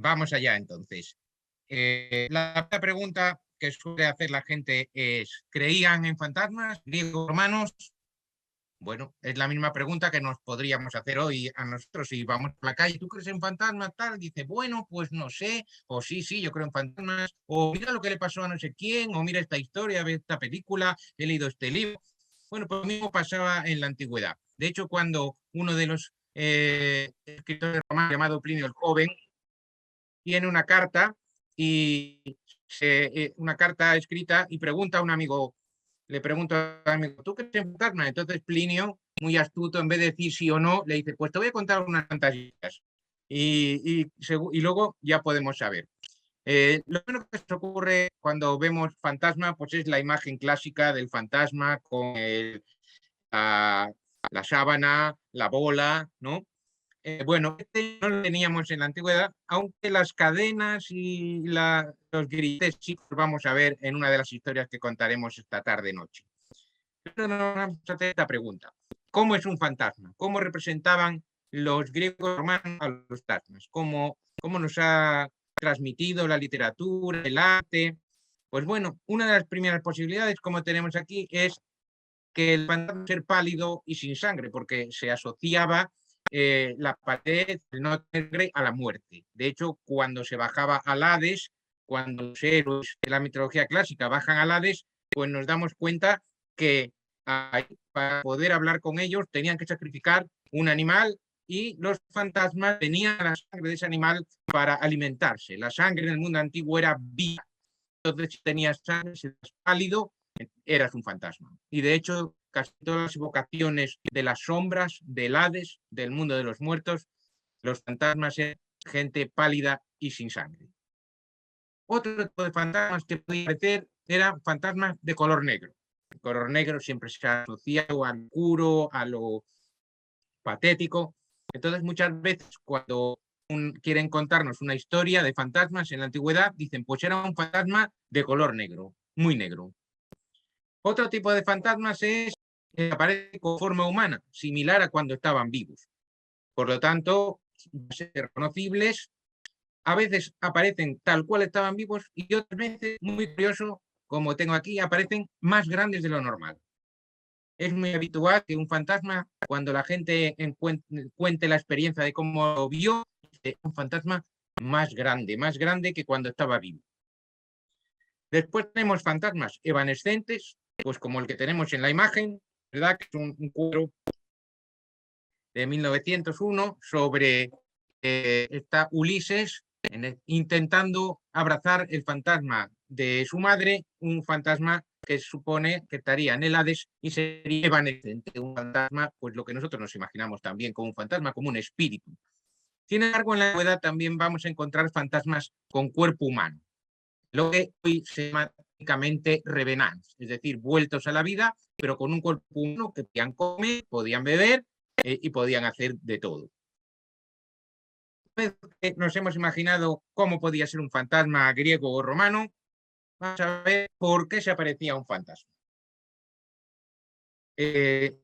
Vamos allá entonces. La pregunta que suele hacer la gente es, ¿creían en fantasmas griegos romanos? Bueno, es la misma pregunta que nos podríamos hacer hoy a nosotros si vamos por la calle. ¿Tú crees en fantasmas? Tal, dice, bueno, pues no sé, o sí, sí, yo creo en fantasmas, o mira lo que le pasó a no sé quién, o mira esta historia, ve esta película, he leído este libro. Bueno, pues lo mismo pasaba en la antigüedad. De hecho, cuando uno de los escritores romanos llamado Plinio el Joven tiene una carta y una carta escrita y pregunta a un amigo, le pregunta a un amigo, ¿tú crees en fantasmas? Entonces Plinio, muy astuto, en vez de decir sí o no, le dice, pues te voy a contar unas fantasías y luego ya podemos saber. Lo primero que se ocurre cuando vemos fantasma, pues es la imagen clásica del fantasma con la, la sábana, la bola, ¿no? Bueno, este no lo teníamos en la antigüedad, aunque las cadenas y los grilletes sí los vamos a ver en una de las historias que contaremos esta tarde-noche. Pero nos vamos a hacer esta pregunta. ¿Cómo es un fantasma? ¿Cómo representaban los griegos romanos a los fantasmas? ¿Cómo nos ha transmitido la literatura, el arte? Pues bueno, una de las primeras posibilidades, como tenemos aquí, es que el fantasma ser pálido y sin sangre, porque se asociaba la pared del no tener sangre a la muerte. De hecho, cuando se bajaba al Hades, cuando los héroes de la mitología clásica bajan al Hades, pues nos damos cuenta que ahí, para poder hablar con ellos tenían que sacrificar un animal y los fantasmas tenían la sangre de ese animal para alimentarse. La sangre en el mundo antiguo era viva. Entonces, si tenías sangre, si eras pálido, eras un fantasma. Y de hecho, casi todas las evocaciones de las sombras, del Hades, del mundo de los muertos, los fantasmas eran gente pálida y sin sangre. Otro tipo de fantasmas que podía aparecer eran fantasmas de color negro. El color negro siempre se ha asociado al oscuro, a lo patético. Entonces, muchas veces cuando quieren contarnos una historia de fantasmas en la antigüedad, dicen, pues era un fantasma de color negro, muy negro. Otro tipo de fantasmas es que aparece con forma humana, similar a cuando estaban vivos. Por lo tanto, ser reconocibles, a veces aparecen tal cual estaban vivos y otras veces, muy curioso, como tengo aquí, aparecen más grandes de lo normal. Es muy habitual que un fantasma, cuando la gente cuente la experiencia de cómo lo vio, es un fantasma más grande que cuando estaba vivo. Después tenemos fantasmas evanescentes, pues como el que tenemos en la imagen, ¿verdad? Que es un cuadro de 1901 sobre está Ulises intentando abrazar el fantasma de su madre, un fantasma que supone que estaría en el Hades y sería evanescente, un fantasma, pues lo que nosotros nos imaginamos también como un fantasma, como un espíritu. Sin embargo, en la antigüedad también vamos a encontrar fantasmas con cuerpo humano, lo que hoy se llama técnicamente revenants, es decir, vueltos a la vida, pero con un cuerpo humano que podían comer, podían beber y podían hacer de todo. Nos hemos imaginado cómo podía ser un fantasma griego o romano, vamos a ver por qué se aparecía un fantasma. Eh,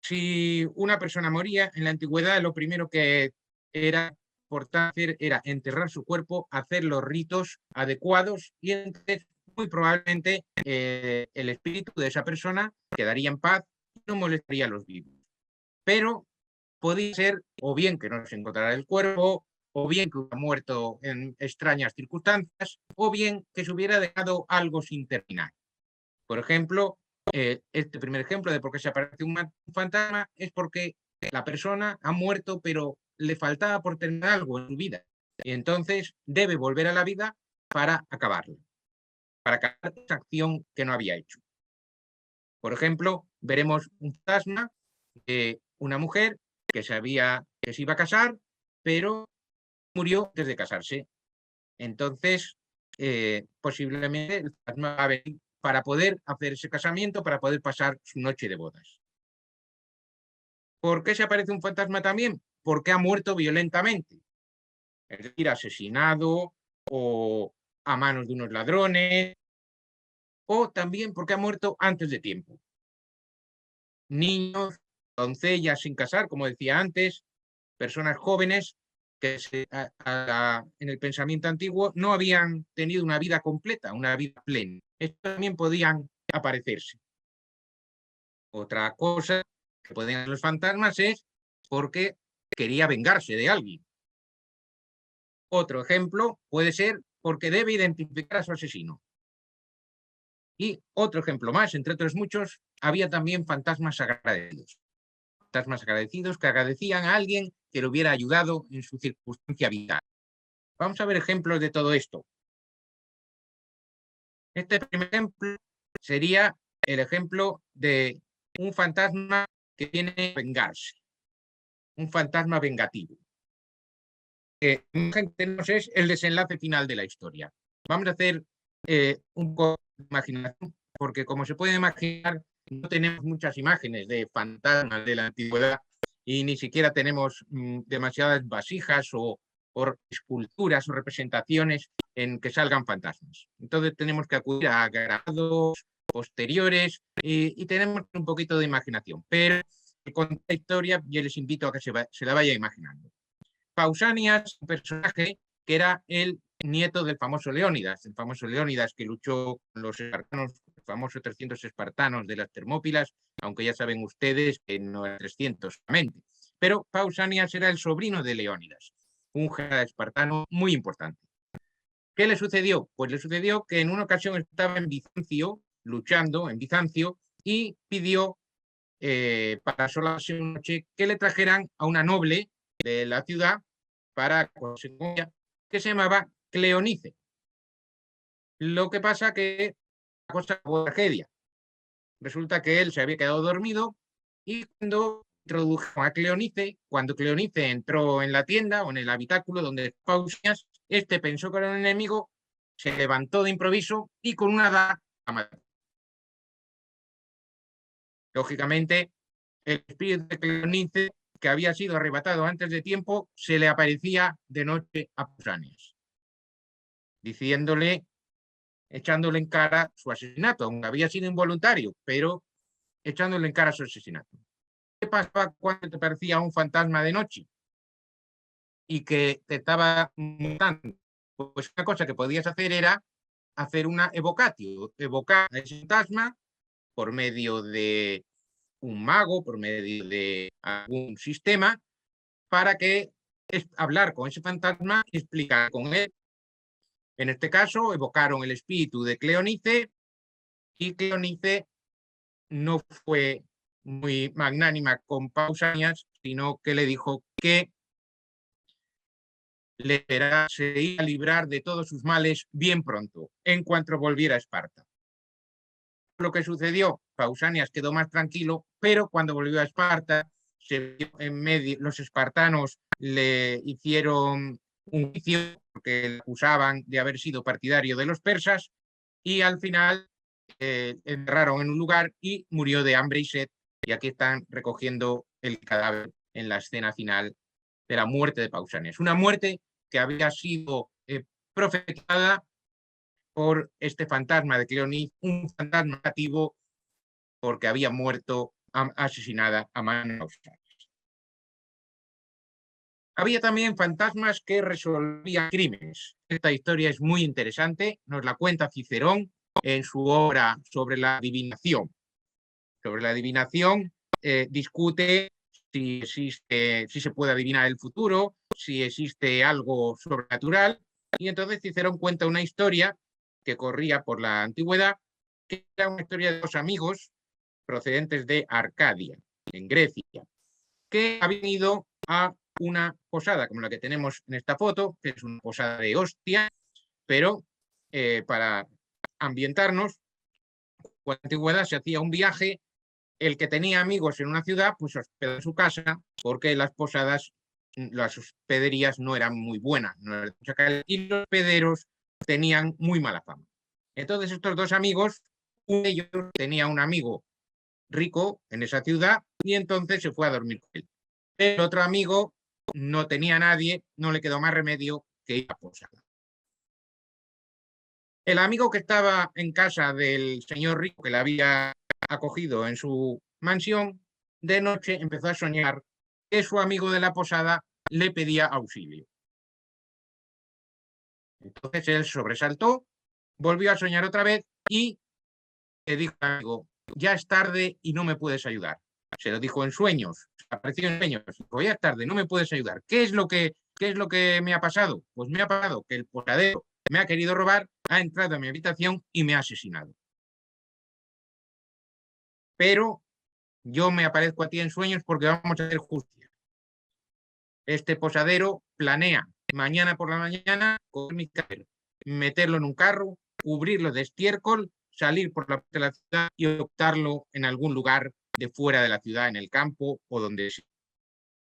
si una persona moría en la antigüedad, lo primero que era importante hacer era enterrar su cuerpo, hacer los ritos adecuados y entonces muy probablemente el espíritu de esa persona quedaría en paz y no molestaría a los vivos. Pero podía ser o bien que no se encontrara el cuerpo, o bien que hubiera muerto en extrañas circunstancias, o bien que se hubiera dejado algo sin terminar. Por ejemplo, este primer ejemplo de por qué se aparece un fantasma es porque la persona ha muerto, pero le faltaba por terminar algo en su vida. Y entonces debe volver a la vida para acabarlo, para acabar esa acción que no había hecho. Por ejemplo, veremos un fantasma de una mujer que se iba a casar, pero murió antes de casarse. Entonces, posiblemente el fantasma va a venir para poder hacer ese casamiento, para poder pasar su noche de bodas. ¿Por qué se aparece un fantasma también? Porque ha muerto violentamente, es decir, asesinado o a manos de unos ladrones, o también porque ha muerto antes de tiempo. Niños, doncellas sin casar, como decía antes, personas jóvenes que en el pensamiento antiguo no habían tenido una vida completa, una vida plena. Estos también podían aparecerse. Otra cosa que pueden hacer los fantasmas es porque quería vengarse de alguien. Otro ejemplo puede ser porque debe identificar a su asesino. Y otro ejemplo más, entre otros muchos, había también fantasmas agradecidos. Fantasmas agradecidos que agradecían a alguien que le hubiera ayudado en su circunstancia vital. Vamos a ver ejemplos de todo esto. Este primer ejemplo sería el ejemplo de un fantasma que tiene que vengarse. Un fantasma vengativo. Tenemos es el desenlace final de la historia. Vamos a hacer un poco de imaginación, porque como se puede imaginar, no tenemos muchas imágenes de fantasmas de la antigüedad y ni siquiera tenemos demasiadas vasijas o esculturas o representaciones en que salgan fantasmas. Entonces tenemos que acudir a grabados posteriores y tenemos un poquito de imaginación. Pero con la historia yo les invito a que se la vaya imaginando. Pausanias, un personaje que era el nieto del famoso Leónidas, el famoso Leónidas que luchó con los espartanos, los famosos 300 espartanos de las Termópilas, aunque ya saben ustedes que no eran 300 solamente. Pero Pausanias era el sobrino de Leónidas, un general espartano muy importante. ¿Qué le sucedió? Pues le sucedió que en una ocasión estaba en Bizancio, luchando en Bizancio, y pidió para solas una noche que le trajeran a una noble de la ciudad para que se llamaba Cleonice. Lo que pasa que la cosa fue tragedia. Resulta que él se había quedado dormido y cuando introdujo a Cleonice, cuando Cleonice entró en la tienda o en el habitáculo donde Pausanias, este pensó que era un enemigo, se levantó de improviso y con una daga la mató. Lógicamente, el espíritu de Cleonice, que había sido arrebatado antes de tiempo, se le aparecía de noche a Pausanias, diciéndole, echándole en cara su asesinato, aunque había sido involuntario, pero echándole en cara su asesinato. ¿Qué pasaba cuando te parecía un fantasma de noche y que te estaba matando? Pues una cosa que podías hacer era hacer una evocatio, evocar a ese fantasma por medio de un mago, por medio de algún sistema, para que hablar con ese fantasma y explicar con él. En este caso, evocaron el espíritu de Cleonice y Cleonice no fue muy magnánima con Pausanias, sino que le dijo que se iba a librar de todos sus males bien pronto, en cuanto volviera a Esparta. Lo que sucedió, Pausanias quedó más tranquilo, pero cuando volvió a Esparta, se vio en medio, los espartanos le hicieron un juicio porque le acusaban de haber sido partidario de los persas y al final enterraron en un lugar y murió de hambre y sed. Y aquí están recogiendo el cadáver en la escena final de la muerte de Pausanias. Una muerte que había sido profetizada por este fantasma de Cleonice, un fantasma nativo porque había muerto asesinada a manos de Pausanias. Había también fantasmas que resolvían crímenes. Esta historia es muy interesante, nos la cuenta Cicerón en su obra sobre la adivinación. Sobre la adivinación discute si se puede adivinar el futuro, si existe algo sobrenatural, y entonces Cicerón cuenta una historia que corría por la antigüedad, que era una historia de dos amigos procedentes de Arcadia, en Grecia, que habían ido a una posada, como la que tenemos en esta foto, que es una posada de hostia, pero para ambientarnos, en la antigüedad se hacía un viaje, el que tenía amigos en una ciudad, pues se hospedaba en su casa, porque las posadas, las hospederías no eran muy buenas, y los hospederos tenían muy mala fama. Entonces estos dos amigos, uno de ellos tenía un amigo rico en esa ciudad y entonces se fue a dormir con él. El otro amigo no tenía a nadie, no le quedó más remedio que ir a posada. El amigo que estaba en casa del señor rico que le había acogido en su mansión, de noche empezó a soñar que su amigo de la posada le pedía auxilio. Entonces él sobresaltó, volvió a soñar otra vez y le dijo al amigo, ya es tarde y no me puedes ayudar. Se lo dijo en sueños, apareció en sueños, dijo, ya es tarde, no me puedes ayudar. ¿Qué es lo que me ha pasado? Pues me ha pasado que el posadero me ha querido robar, ha entrado a mi habitación y me ha asesinado. Pero yo me aparezco a ti en sueños porque vamos a hacer justicia. Este posadero planea mañana por la mañana coger mi cabello, meterlo en un carro, cubrirlo de estiércol, salir por la parte de la ciudad y ocultarlo en algún lugar de fuera de la ciudad, en el campo o donde sea.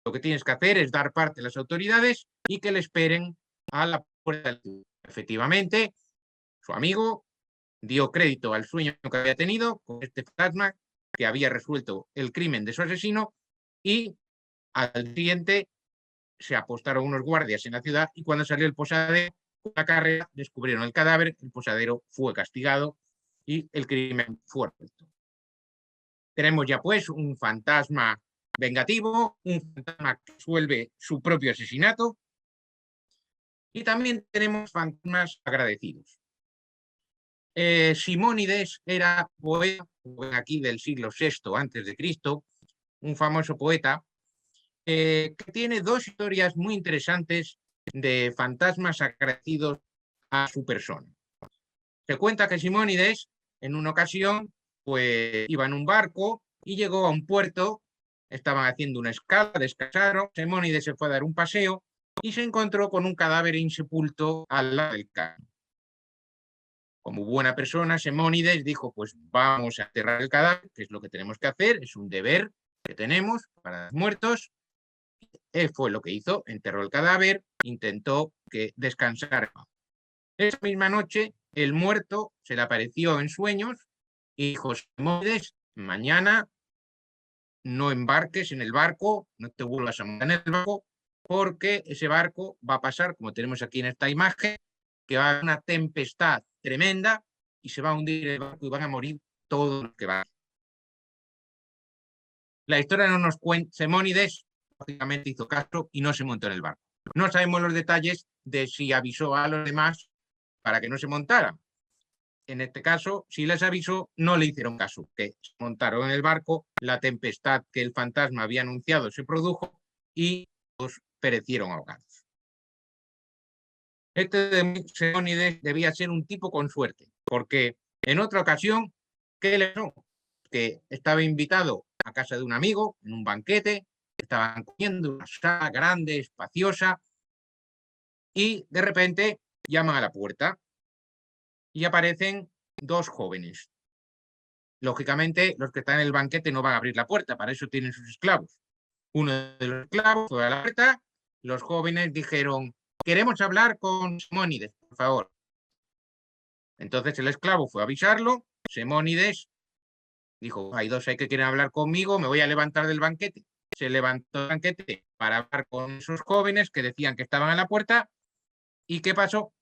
Lo que tienes que hacer es dar parte a las autoridades y que le esperen a la puerta de la ciudad. Efectivamente, su amigo dio crédito al sueño que había tenido con este fantasma que había resuelto el crimen de su asesino y al siguiente se apostaron unos guardias en la ciudad y cuando salió el posadero, la carrera, descubrieron el cadáver, el posadero fue castigado y el crimen fue resuelto. Tenemos ya pues un fantasma vengativo, un fantasma que resuelve su propio asesinato y también tenemos fantasmas agradecidos. Simónides era poeta aquí del siglo VI antes de Cristo, un famoso poeta que tiene dos historias muy interesantes de fantasmas agradecidos a su persona. Se cuenta que Simónides en una ocasión pues iba en un barco y llegó a un puerto, estaban haciendo una escala, descansaron, Simónides se fue a dar un paseo y se encontró con un cadáver insepulto al lado del camino. Como buena persona, Simónides dijo, pues vamos a enterrar el cadáver, que es lo que tenemos que hacer, es un deber que tenemos para los muertos. Él fue lo que hizo, enterró el cadáver, intentó que descansara. Esa misma noche, el muerto se le apareció en sueños y dijo, Simónides, mañana no embarques en el barco, no te vuelvas a montar en el barco, porque ese barco va a pasar, como tenemos aquí en esta imagen, que va a haber una tempestad tremenda y se va a hundir el barco y van a morir todos los que van. La historia no nos cuenta, Simónides lógicamente hizo caso y no se montó en el barco. No sabemos los detalles de si avisó a los demás para que no se montaran. En este caso, si les avisó, no le hicieron caso, que se montaron en el barco, la tempestad que el fantasma había anunciado se produjo y todos perecieron ahogados. Este Simónides debía ser un tipo con suerte, porque en otra ocasión, ¿qué le pasó? Que estaba invitado a casa de un amigo en un banquete, estaban comiendo una sala grande, espaciosa, y de repente llaman a la puerta y aparecen dos jóvenes. Lógicamente, los que están en el banquete no van a abrir la puerta, para eso tienen sus esclavos. Uno de los esclavos fue a la puerta, los jóvenes dijeron, queremos hablar con Simónides, por favor. Entonces el esclavo fue a avisarlo, Simónides dijo, hay dos ahí que quieren hablar conmigo, me voy a levantar del banquete. Se levantó del banquete para hablar con esos jóvenes que decían que estaban a la puerta. ¿Y qué pasó?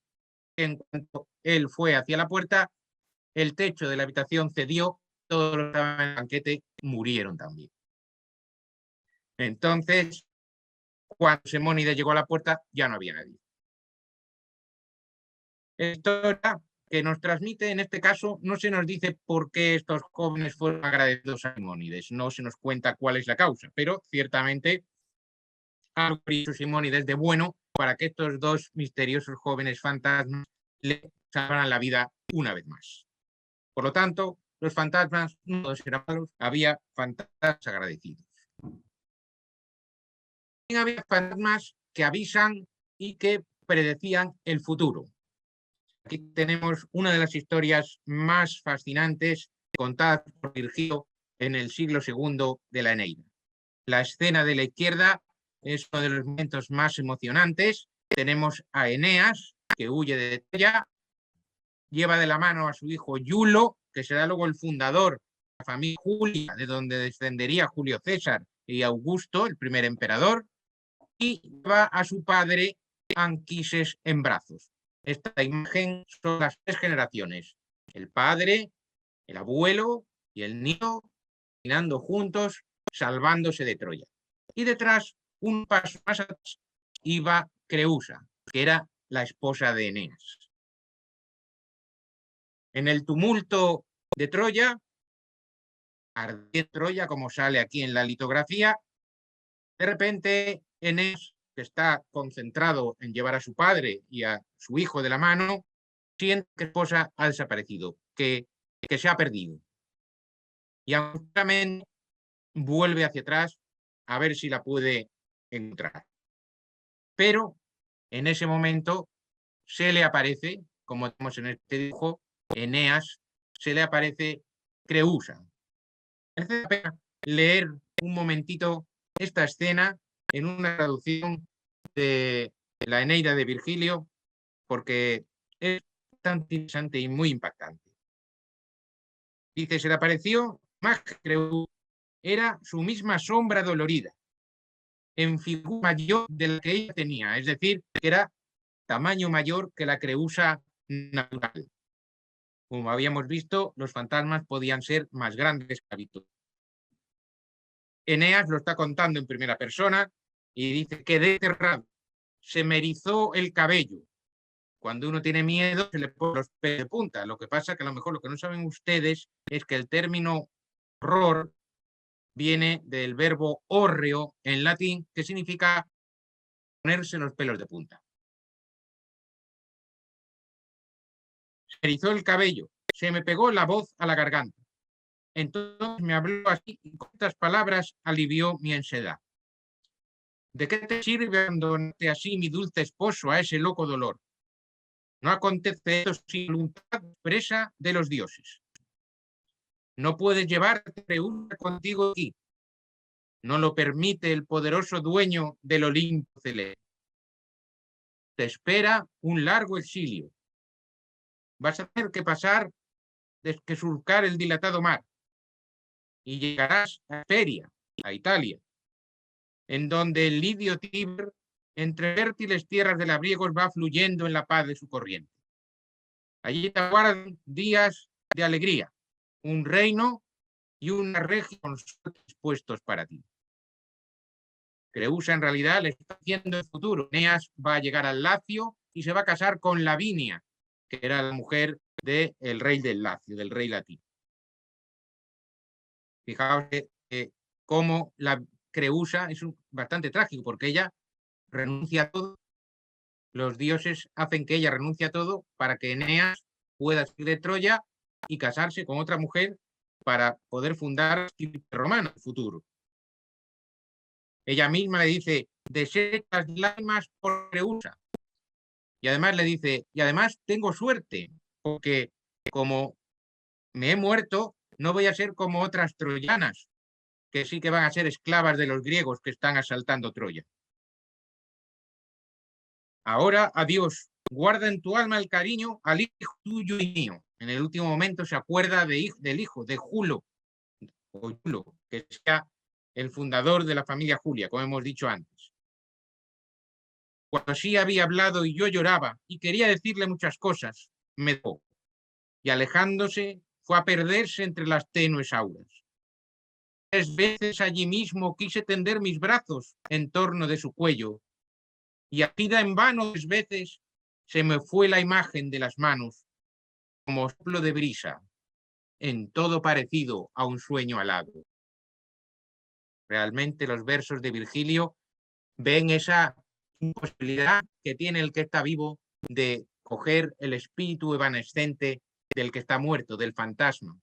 En cuanto él fue hacia la puerta, el techo de la habitación cedió, todos los que estaban en el banquete murieron también. Entonces, cuando Simónides llegó a la puerta, ya no había nadie. Esto que nos transmite, en este caso, no se nos dice por qué estos jóvenes fueron agradecidos a Simónides, no se nos cuenta cuál es la causa, pero ciertamente algo hizo Simónides de bueno para que estos dos misteriosos jóvenes fantasmas le salvaran la vida una vez más. Por lo tanto, los fantasmas no todos eran malos, había fantasmas agradecidos. También había fantasmas que avisan y que predecían el futuro. Aquí tenemos una de las historias más fascinantes contadas por Virgilio en el siglo II de la Eneida. La escena de la izquierda es uno de los momentos más emocionantes. Tenemos a Eneas, que huye de Troya, lleva de la mano a su hijo Iulo, que será luego el fundador de la familia Julia, de donde descendería Julio César y Augusto, el primer emperador, y lleva a su padre Anquises en brazos. Esta imagen son las tres generaciones, el padre, el abuelo y el niño caminando juntos, salvándose de Troya. Y detrás, un paso más atrás, iba Creusa, que era la esposa de Eneas. En el tumulto de Troya, ardía Troya, como sale aquí en la litografía, de repente Eneas, que está concentrado en llevar a su padre y a su hijo de la mano, siente que su esposa ha desaparecido, que se ha perdido. Y abruptamente vuelve hacia atrás a ver si la puede encontrar. Pero en ese momento se le aparece, como tenemos en este dibujo, Eneas, se le aparece Creusa. Merece la pena leer un momentito esta escena en una traducción de la Eneida de Virgilio, porque es tan interesante y muy impactante. Dice, se le apareció más que Creusa, era su misma sombra dolorida, en figura mayor de la que ella tenía, es decir, que era tamaño mayor que la Creusa natural. Como habíamos visto, los fantasmas podían ser más grandes que habituales. Eneas lo está contando en primera persona y dice, quedé aterrado, se me erizó el cabello. Cuando uno tiene miedo se le ponen los pelos de punta. Lo que pasa es que a lo mejor lo que no saben ustedes es que el término horror viene del verbo hórreo en latín, que significa ponerse los pelos de punta. Se erizó el cabello, se me pegó la voz a la garganta. Entonces me habló así y con estas palabras alivió mi ansiedad. ¿De qué te sirve abandonarte así, mi dulce esposo, a ese loco dolor? No acontece esto sin voluntad expresa de los dioses. No puedes llevarte una contigo aquí. No lo permite el poderoso dueño del Olimpo celeste. Te espera un largo exilio. Vas a tener que pasar, que surcar el dilatado mar, y llegarás a Feria, a Italia, en donde el lidio Tíber, entre fértiles tierras de labriegos, va fluyendo en la paz de su corriente. Allí te aguardan días de alegría, un reino y una región dispuestos para ti. Creusa en realidad le está haciendo el futuro. Eneas va a llegar al Lacio y se va a casar con Lavinia, que era la mujer del rey del Lacio, del rey latino. Fijaos cómo la Creusa es bastante trágico, porque ella renuncia a todo. Los dioses hacen que ella renuncie a todo para que Eneas pueda salir de Troya y casarse con otra mujer para poder fundar Romana en el futuro. Ella misma le dice, desechas lágrimas por Creusa. Y además le dice, y además tengo suerte, porque como me he muerto, no voy a ser como otras troyanas, que sí que van a ser esclavas de los griegos que están asaltando Troya. Ahora, adiós, guarda en tu alma el cariño al hijo tuyo y mío. En el último momento se acuerda del hijo, de Julo, o Julo, que sea el fundador de la familia Julia, como hemos dicho antes. Cuando sí había hablado y yo lloraba y quería decirle muchas cosas, me dejó. Y alejándose fue a perderse entre las tenues auras. 3 veces allí mismo quise tender mis brazos en torno de su cuello, y asida en vano 3 veces se me fue la imagen de las manos, como soplo de brisa, en todo parecido a un sueño alado. Realmente los versos de Virgilio ven esa imposibilidad que tiene el que está vivo de coger el espíritu evanescente del que está muerto, del fantasma.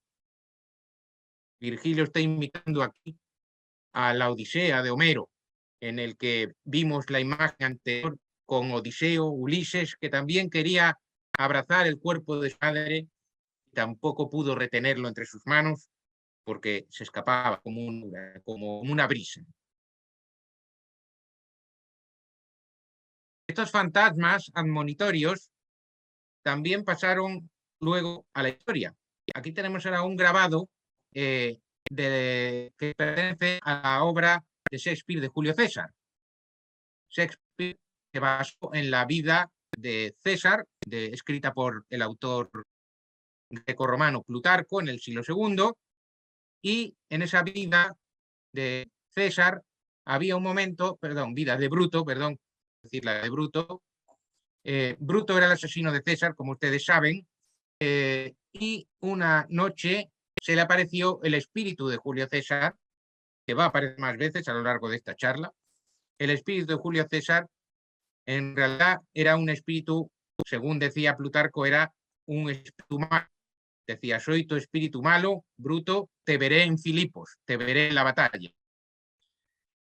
Virgilio está imitando aquí a la Odisea de Homero, en el que vimos la imagen anterior con Odiseo, Ulises, que también quería abrazar el cuerpo de su madre, y tampoco pudo retenerlo entre sus manos porque se escapaba como una brisa. Estos fantasmas admonitorios también pasaron luego a la historia. Aquí tenemos ahora un grabado que pertenece a la obra de Shakespeare de Julio César. Shakespeare se basó en la vida de César, escrita por el autor grecorromano Plutarco en el siglo II, y en esa vida de César había un momento, vida de Bruto, decir la de Bruto. Bruto era el asesino de César, como ustedes saben, y una noche se le apareció el espíritu de Julio César, que va a aparecer más veces a lo largo de esta charla. El espíritu de Julio César en realidad era un espíritu, según decía Plutarco, era un espíritu malo. Decía, soy tu espíritu malo, Bruto, te veré en Filipos, te veré en la batalla.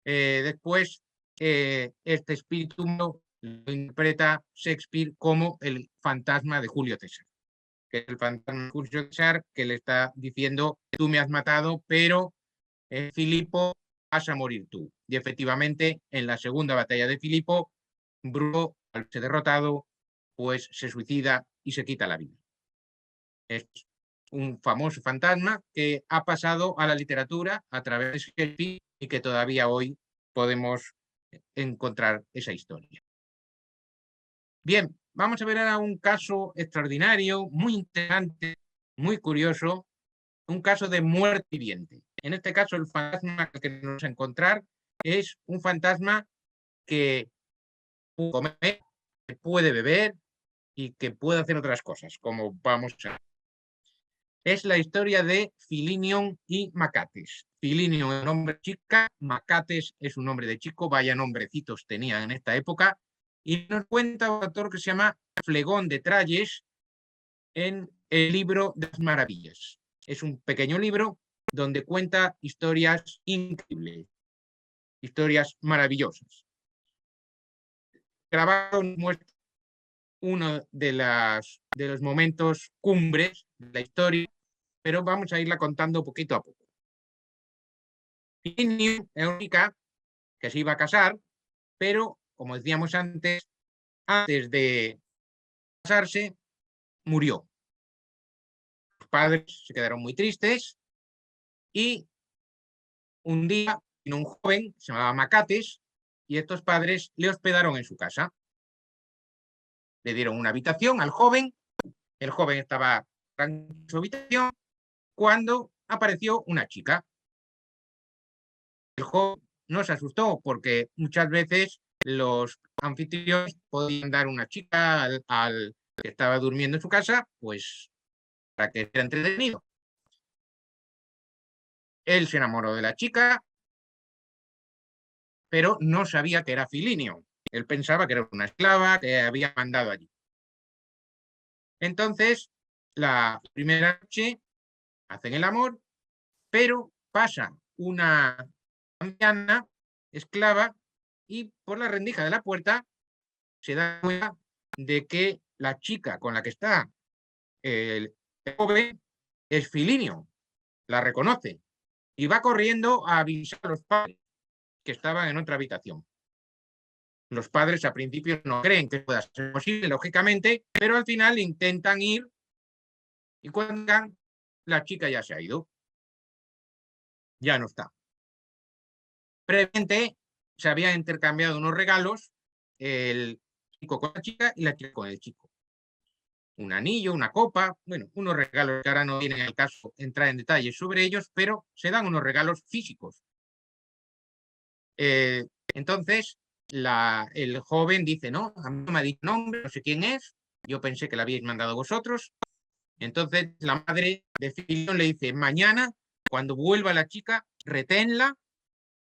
Después, este espíritu malo lo interpreta Shakespeare como el fantasma de Julio César, que es el fantasma de Julio César que le está diciendo, tú me has matado, pero en Filipo vas a morir tú. Y efectivamente, en la segunda batalla de Filipo, Bruto, al ser derrotado, pues se suicida y se quita la vida. Es un famoso fantasma que ha pasado a la literatura a través de Shakespeare y que todavía hoy podemos encontrar esa historia. Bien, vamos a ver ahora un caso extraordinario, muy interesante, muy curioso, un caso de muerte viviente. En este caso, el fantasma que nos vamos a encontrar es un fantasma que puede comer, que puede beber y que puede hacer otras cosas, como vamos a ver. Es la historia de Filinion y Macates. Filinion es un nombre de chica, Macates es un nombre de chico, vaya nombrecitos tenían en esta época, y nos cuenta un autor que se llama Flegón de Tralles en el libro de las maravillas. Es un pequeño libro donde cuenta historias increíbles, historias maravillosas. Grabado muestra uno de los momentos cumbres de la historia, pero vamos a irla contando poquito a poco. Plinio es una chica que se iba a casar, pero, como decíamos antes de casarse, murió. Los padres se quedaron muy tristes y un día vino un joven, se llamaba Macates, y estos padres le hospedaron en su casa. Le dieron una habitación al joven, el joven estaba en su habitación cuando apareció una chica. El joven no se asustó porque muchas veces los anfitriones podían dar una chica al que estaba durmiendo en su casa, pues para que sea entretenido. Él se enamoró de la chica, pero no sabía que era Filinio. Él pensaba que era una esclava que había mandado allí. Entonces, la primera noche hacen el amor, pero pasa una anciana esclava y por la rendija de la puerta se da cuenta de que la chica con la que está el joven es Filinio, la reconoce y va corriendo a avisar a los padres que estaban en otra habitación. Los padres a principio no creen que pueda ser posible, lógicamente, pero al final intentan ir y cuando la chica ya se ha ido, ya no está. Previamente se habían intercambiado unos regalos, el chico con la chica y la chica con el chico. Un anillo, una copa, bueno, unos regalos que ahora no viene al caso entrar en detalles sobre ellos, pero se dan unos regalos físicos. Entonces, el joven dice, no, a mí no me ha dicho nombre, no sé quién es, yo pensé que la habíais mandado vosotros. Entonces, la madre de Filión le dice, mañana, cuando vuelva la chica, reténla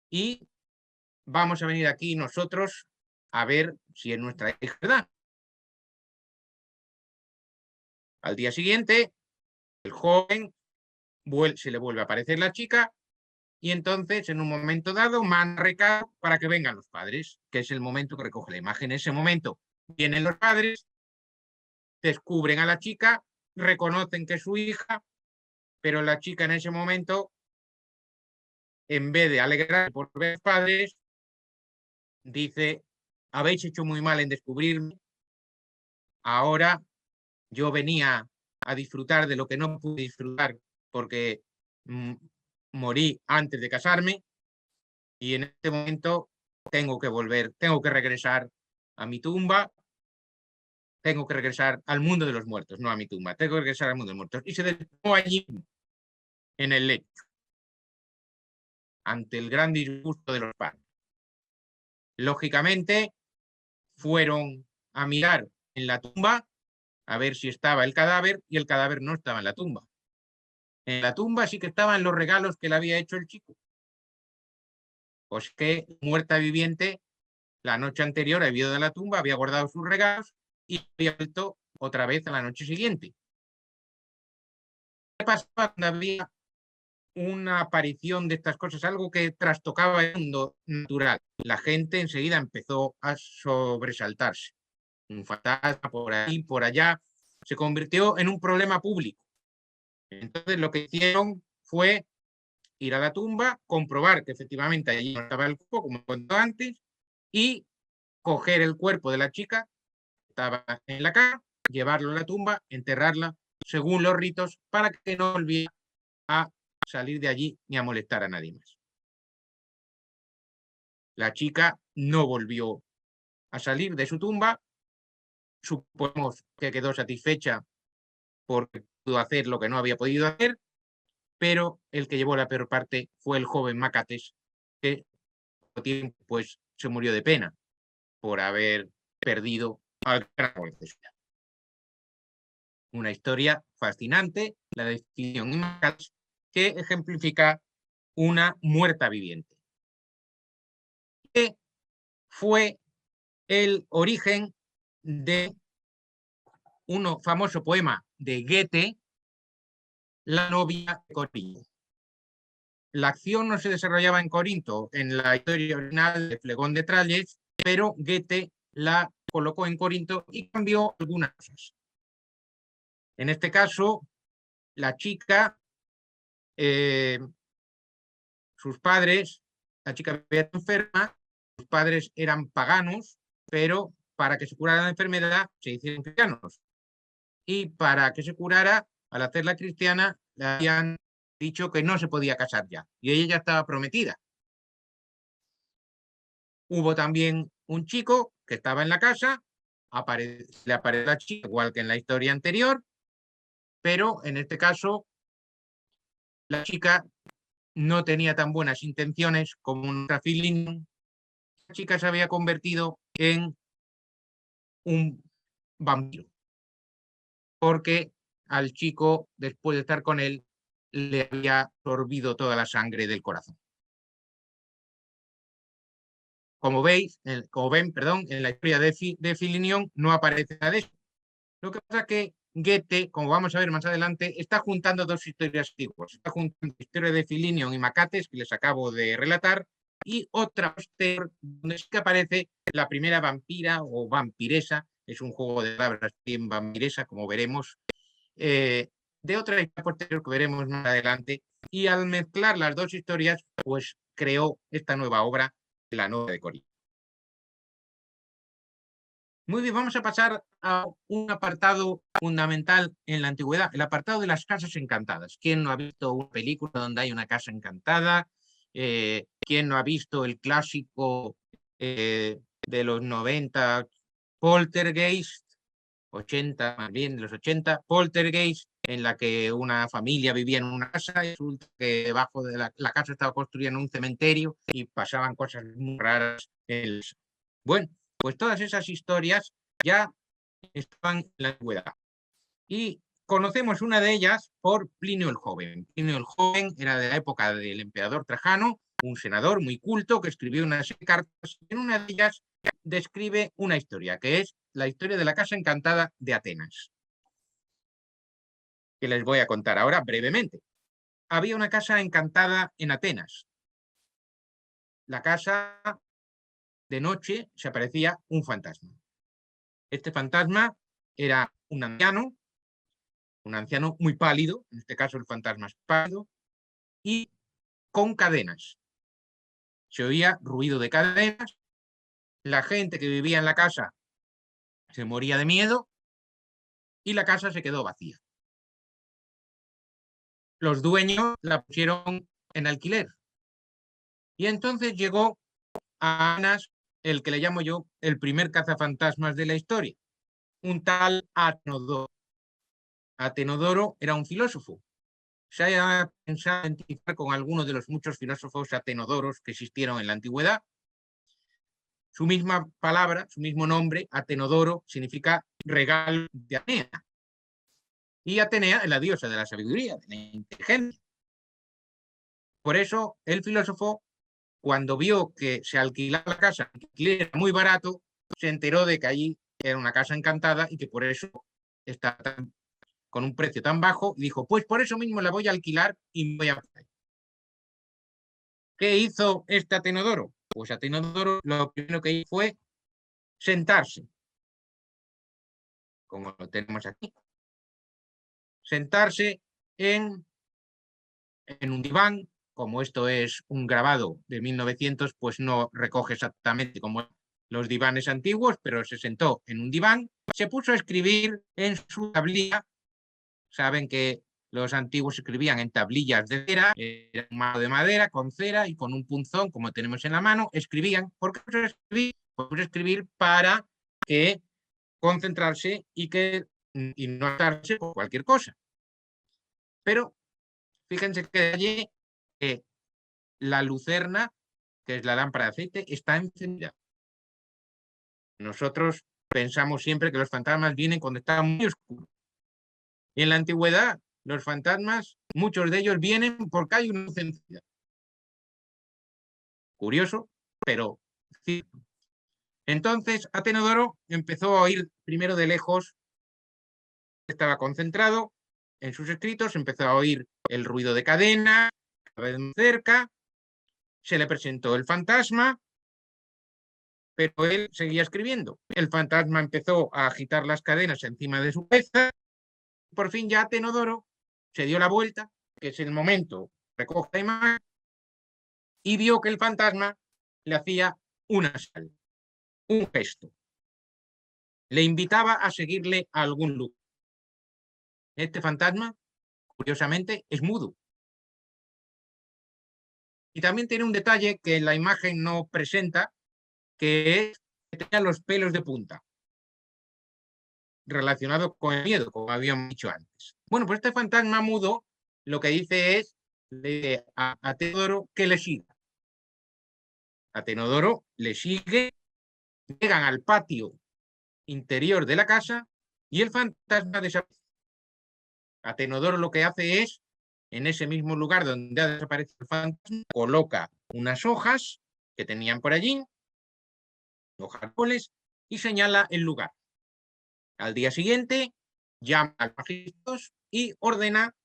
y vamos a venir aquí nosotros a ver si es nuestra hija, ¿verdad? Al día siguiente, el joven se le vuelve a aparecer la chica y entonces, en un momento dado, manda recado para que vengan los padres, que es el momento que recoge la imagen. En ese momento vienen los padres, descubren a la chica, reconocen que es su hija, pero la chica en ese momento, en vez de alegrarse por ver a los padres, dice, habéis hecho muy mal en descubrirme, ahora yo venía a disfrutar de lo que no pude disfrutar porque morí antes de casarme y en este momento tengo que volver, tengo que regresar a mi tumba, tengo que regresar al mundo de los muertos, no a mi tumba, tengo que regresar al mundo de los muertos. Y se desplomó allí en el lecho, ante el gran disgusto de los padres. Lógicamente, fueron a mirar en la tumba a ver si estaba el cadáver, y el cadáver no estaba en la tumba. En la tumba sí que estaban los regalos que le había hecho el chico. Pues que muerta viviente, la noche anterior había ido de la tumba, había guardado sus regalos y había vuelto otra vez a la noche siguiente. ¿Qué pasaba cuando había una aparición de estas cosas, algo que trastocaba el mundo natural? La gente enseguida empezó a sobresaltarse. Un fantasma por ahí, por allá, se convirtió en un problema público. Entonces lo que hicieron fue ir a la tumba, comprobar que efectivamente allí no estaba el cuerpo, como contó antes, y coger el cuerpo de la chica que estaba en la cama, llevarlo a la tumba, enterrarla según los ritos, para que no volviera a salir de allí ni a molestar a nadie más. La chica no volvió a salir de su tumba, suponemos que quedó satisfecha porque pudo hacer lo que no había podido hacer, pero el que llevó la peor parte fue el joven Macates, que poco tiempo pues se murió de pena por haber perdido al gran amor de su vida. Una historia fascinante, la de Filión y Macates, que ejemplifica una muerta viviente. Que fue el origen de un famoso poema de Goethe, La novia de Corinto. La acción no se desarrollaba en Corinto, en la historia original de Flegón de Tralles, pero Goethe la colocó en Corinto y cambió algunas cosas. En este caso, la chica, sus padres, la chica vivía enferma, sus padres eran paganos, pero para que se curara la enfermedad se hicieron cristianos. Y para que se curara, al hacerla cristiana, le habían dicho que no se podía casar ya, y ella ya estaba prometida. Hubo también un chico que estaba en la casa, le apareció la chica igual que en la historia anterior, pero en este caso la chica no tenía tan buenas intenciones como nuestra Filinion. La chica se había convertido en un vampiro, porque al chico, después de estar con él, le había absorbido toda la sangre del corazón. Como ven, perdón, en la historia de Filinion no aparece nada de eso. Lo que pasa es que Goethe, como vamos a ver más adelante, está juntando dos historias antiguas. Está juntando la historia de Filinion y Macates, que les acabo de relatar, y otra posterior, donde sí que aparece la primera vampira o vampiresa, es un juego de palabras bien vampiresa, como veremos, de otra historia posterior que veremos más adelante, y al mezclar las dos historias, pues creó esta nueva obra, La novia de Corinto. Muy bien, vamos a pasar a un apartado fundamental en la antigüedad, el apartado de las casas encantadas. ¿Quién no ha visto una película donde hay una casa encantada? ¿Quién no ha visto el clásico de los 90, Poltergeist, 80, más bien de los 80, Poltergeist, en la que una familia vivía en una casa y resulta que debajo de la casa estaba construida en un cementerio y pasaban cosas muy raras. Bueno, pues todas esas historias ya estaban en la antigüedad. Y conocemos una de ellas por Plinio el Joven. Plinio el Joven era de la época del emperador Trajano, un senador muy culto que escribió unas cartas. En una de ellas describe una historia, que es la historia de la casa encantada de Atenas, que les voy a contar ahora brevemente. Había una casa encantada en Atenas. La casa, de noche, se aparecía un fantasma. Este fantasma era un anciano muy pálido, en este caso el fantasma es pálido, y con cadenas. Se oía ruido de cadenas, la gente que vivía en la casa se moría de miedo y la casa se quedó vacía. Los dueños la pusieron en alquiler. Y entonces llegó a Atenas el que le llamo yo el primer cazafantasmas de la historia, un tal Atenodoro. Atenodoro era un filósofo. Se haya pensado identificar con algunos de los muchos filósofos atenodoros que existieron en la antigüedad. su misma palabra, su mismo nombre, Atenodoro, significa regalo de Atenea. Y Atenea es la diosa de la sabiduría, de la inteligencia. Por eso el filósofo, cuando vio que se alquilaba la casa, que era muy barato, se enteró de que allí era una casa encantada y que por eso está con un precio tan bajo, y dijo, pues por eso mismo la voy a alquilar y me voy a pagar. ¿Qué hizo este Atenodoro? Pues Atenodoro lo primero que hizo fue sentarse, como lo tenemos aquí. Sentarse en un diván, como esto es un grabado de 1900, pues no recoge exactamente como los divanes antiguos, pero se sentó en un diván, se puso a escribir en su tablilla. Saben que los antiguos escribían en tablillas de cera, era un mano de madera con cera y con un punzón, como tenemos en la mano, escribían. ¿Por qué escribir? Para que concentrarse y no atarse por cualquier cosa. Pero fíjense que allí la lucerna, que es la lámpara de aceite, está encendida. Nosotros pensamos siempre que los fantasmas vienen cuando está muy oscuro. Y en la antigüedad, los fantasmas, muchos de ellos vienen porque hay una luz encendida. Curioso, pero cierto. Entonces, Atenodoro empezó a oír primero de lejos, estaba concentrado en sus escritos, empezó a oír el ruido de cadena, cada vez más cerca, se le presentó el fantasma, pero él seguía escribiendo. El fantasma empezó a agitar las cadenas encima de su cabeza. Por fin ya Atenodoro se dio la vuelta, que es el momento, recoge la imagen, y vio que el fantasma le hacía una señal, un gesto. Le invitaba a seguirle a algún lugar. Este fantasma, curiosamente, es mudo. Y también tiene un detalle que la imagen no presenta, que es que tenía los pelos de punta, relacionado con el miedo, como habíamos dicho antes. Bueno, pues este fantasma mudo lo que dice es a Atenodoro que le siga. Atenodoro le sigue, llegan al patio interior de la casa y el fantasma desaparece. Atenodoro lo que hace es, en ese mismo lugar donde ha desaparecido el fantasma, coloca unas hojas que tenían por allí, hojas árboles, y señala el lugar. Al día siguiente, llama a los magistros y ordena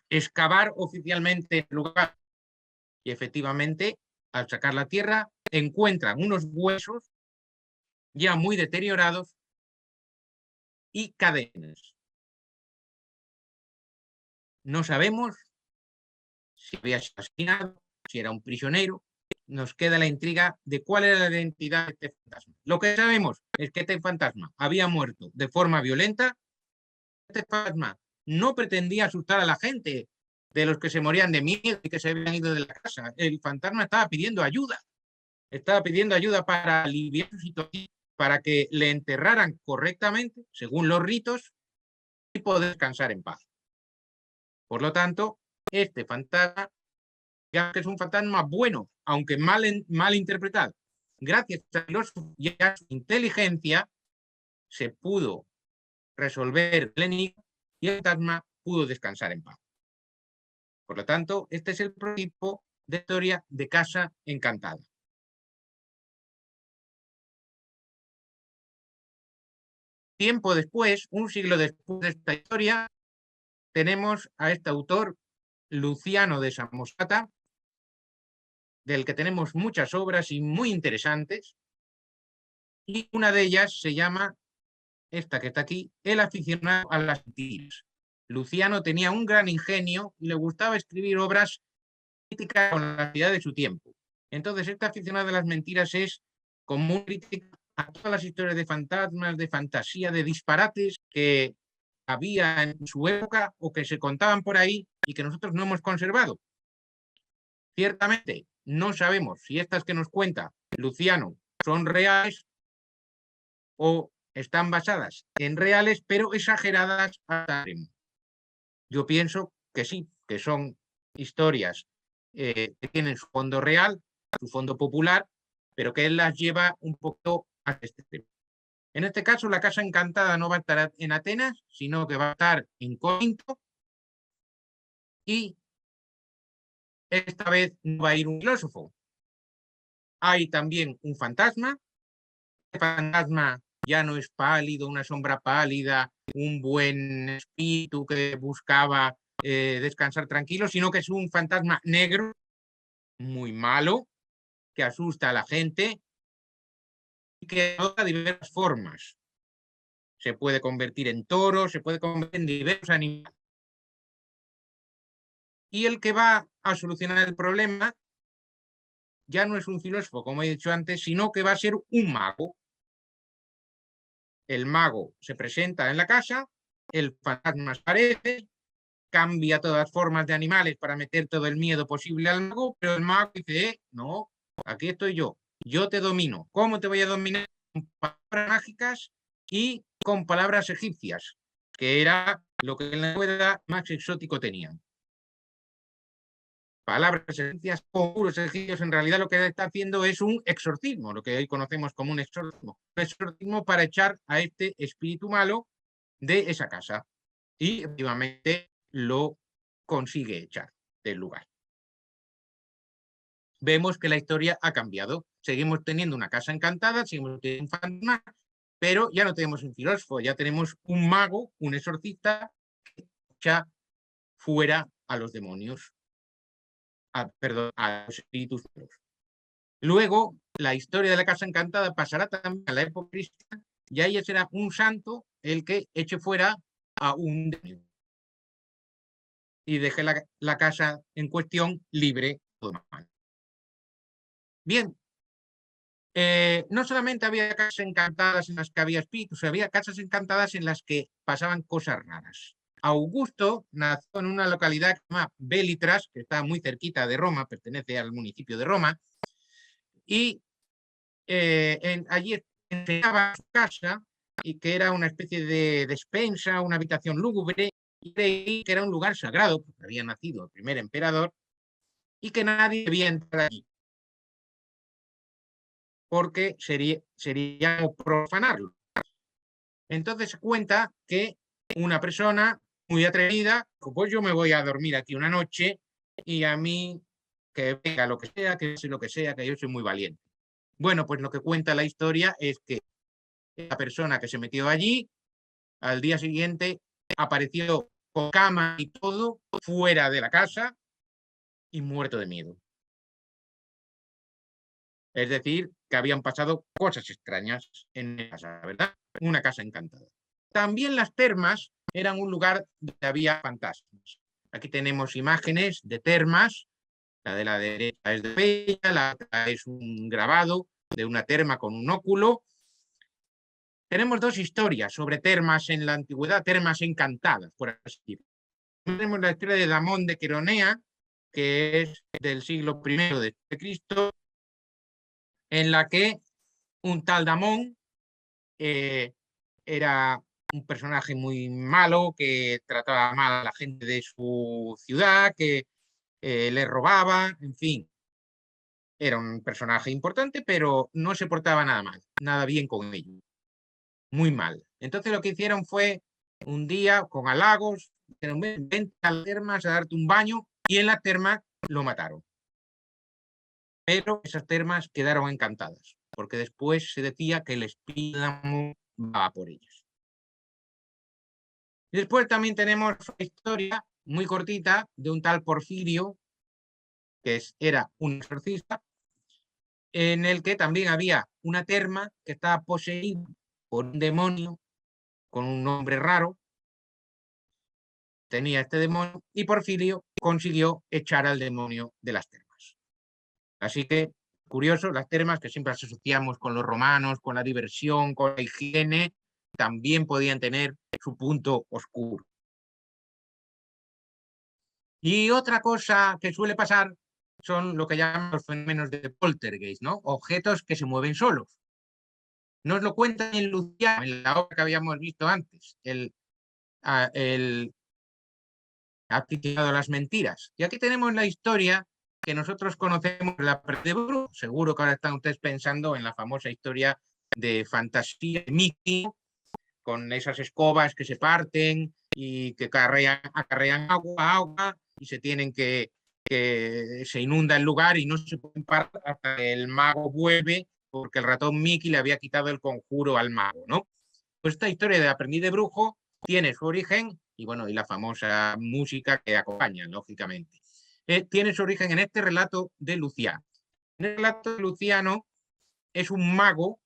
excavar oficialmente el lugar. Y efectivamente, al sacar la tierra, encuentran unos huesos ya muy deteriorados y cadenas. No sabemos si había sido asesinado, si era un prisionero. Nos queda la intriga de cuál era la identidad de este fantasma. Lo que sabemos es que este fantasma había muerto de forma violenta. Este fantasma no pretendía asustar a la gente de los que se morían de miedo y que se habían ido de la casa. El fantasma estaba pidiendo ayuda. Estaba pidiendo ayuda para aliviar su situación, para que le enterraran correctamente, según los ritos, y poder descansar en paz. Por lo tanto, este fantasma, ya que es un fantasma bueno, aunque mal interpretado, gracias a filósofo y a su inteligencia, se pudo resolver el enigma y el fantasma pudo descansar en paz. Por lo tanto, este es el prototipo de historia de casa encantada. Tiempo después, un siglo después de esta historia, tenemos a este autor, Luciano de Samosata, del que tenemos muchas obras y muy interesantes, y una de ellas se llama, esta que está aquí, El aficionado a las mentiras. Luciano tenía un gran ingenio y le gustaba escribir obras críticas con la realidad de su tiempo. Entonces, este aficionado a las mentiras es como un crítico a todas las historias de fantasmas, de fantasía, de disparates que había en su época o que se contaban por ahí y que nosotros no hemos conservado. Ciertamente, no sabemos si estas que nos cuenta Luciano son reales o están basadas en reales, pero exageradas hasta el extremo. Yo pienso que sí, que son historias que tienen su fondo real, su fondo popular, pero que él las lleva un poco a este tema. En este caso, la casa encantada no va a estar en Atenas, sino que va a estar en Corinto, y esta vez no va a ir un filósofo. Hay también un fantasma. El fantasma ya no es pálido, una sombra pálida, un buen espíritu que buscaba descansar tranquilo, sino que es un fantasma negro, muy malo, que asusta a la gente y que adopta diversas formas. Se puede convertir en toro, se puede convertir en diversos animales. Y el que va a solucionar el problema ya no es un filósofo, como he dicho antes, sino que va a ser un mago. El mago se presenta en la casa, el fantasma aparece, cambia todas las formas de animales para meter todo el miedo posible al mago, pero el mago dice, no, aquí estoy yo te domino. ¿Cómo te voy a dominar? Con palabras mágicas y con palabras egipcias, que era lo que en la antigüedad más exótico tenían. Palabras egipcias con puros egipcios, en realidad lo que está haciendo es un exorcismo, lo que hoy conocemos como un exorcismo. Un exorcismo para echar a este espíritu malo de esa casa. Y efectivamente lo consigue echar del lugar. Vemos que la historia ha cambiado. Seguimos teniendo una casa encantada, seguimos teniendo un fantasma, pero ya no tenemos un filósofo, ya tenemos un mago, un exorcista que echa fuera a los demonios, perdón, a los espíritus malos. Luego, la historia de la casa encantada pasará también a la época cristiana, y ahí será un santo el que eche fuera a un demonio y deje la casa en cuestión libre. Bien, no solamente había casas encantadas en las que había espíritus, había casas encantadas en las que pasaban cosas raras. Augusto nació en una localidad que se llama Belitras, que está muy cerquita de Roma, pertenece al municipio de Roma, y allí enseñaba su casa, y que era una especie de despensa, una habitación lúgubre, y creí que era un lugar sagrado, porque había nacido el primer emperador, y que nadie debía entrar allí, porque sería profanarlo. Entonces se cuenta que una persona muy atrevida, pues yo me voy a dormir aquí una noche y a mí que venga lo que sea, que sea lo que sea, que yo soy muy valiente. Bueno, pues lo que cuenta la historia es que la persona que se metió allí, al día siguiente apareció con cama y todo fuera de la casa y muerto de miedo. Es decir, que habían pasado cosas extrañas en esa casa, ¿verdad? Una casa encantada. También las termas eran un lugar donde había fantasmas. Aquí tenemos imágenes de termas. La de la derecha es de Bella, la otra es un grabado de una terma con un óculo. Tenemos dos historias sobre termas en la antigüedad, termas encantadas, por así decirlo. Tenemos la historia de Damón de Queronea, que es del siglo I de Cristo, en la que un tal Damón era un personaje muy malo, que trataba mal a la gente de su ciudad, que le robaba, en fin. Era un personaje importante, pero no se portaba nada mal, nada bien con ellos. Muy mal. Entonces lo que hicieron fue un día con halagos, dijeron, vente a las termas a darte un baño, y en las termas lo mataron. Pero esas termas quedaron encantadas, porque después se decía que el espíritu va por ellas. Después también tenemos una historia muy cortita de un tal Porfirio, que era un exorcista, en el que también había una terma que estaba poseída por un demonio con un nombre raro. Tenía este demonio y Porfirio consiguió echar al demonio de las termas. Así que, curioso, las termas que siempre las asociamos con los romanos, con la diversión, con la higiene, también podían tener su punto oscuro. Y otra cosa que suele pasar son lo que llaman los fenómenos de poltergeist, ¿no? Objetos que se mueven solos. Nos lo cuenta en Luciano, en la obra que habíamos visto antes, el ha criticado las mentiras. Y aquí tenemos la historia que nosotros conocemos la aprendiz de brujo. Seguro que ahora están ustedes pensando en la famosa historia de fantasía de Mickey, con esas escobas que se parten y que acarrean agua y se tienen que se inunda el lugar y no se pueden parar hasta que el mago vuelve porque el ratón Mickey le había quitado el conjuro al mago, ¿no? Pues esta historia de aprendiz de brujo tiene su origen y bueno, y la famosa música que acompaña, lógicamente. Tiene su origen en este relato de Luciano. En el relato de Luciano es un mago,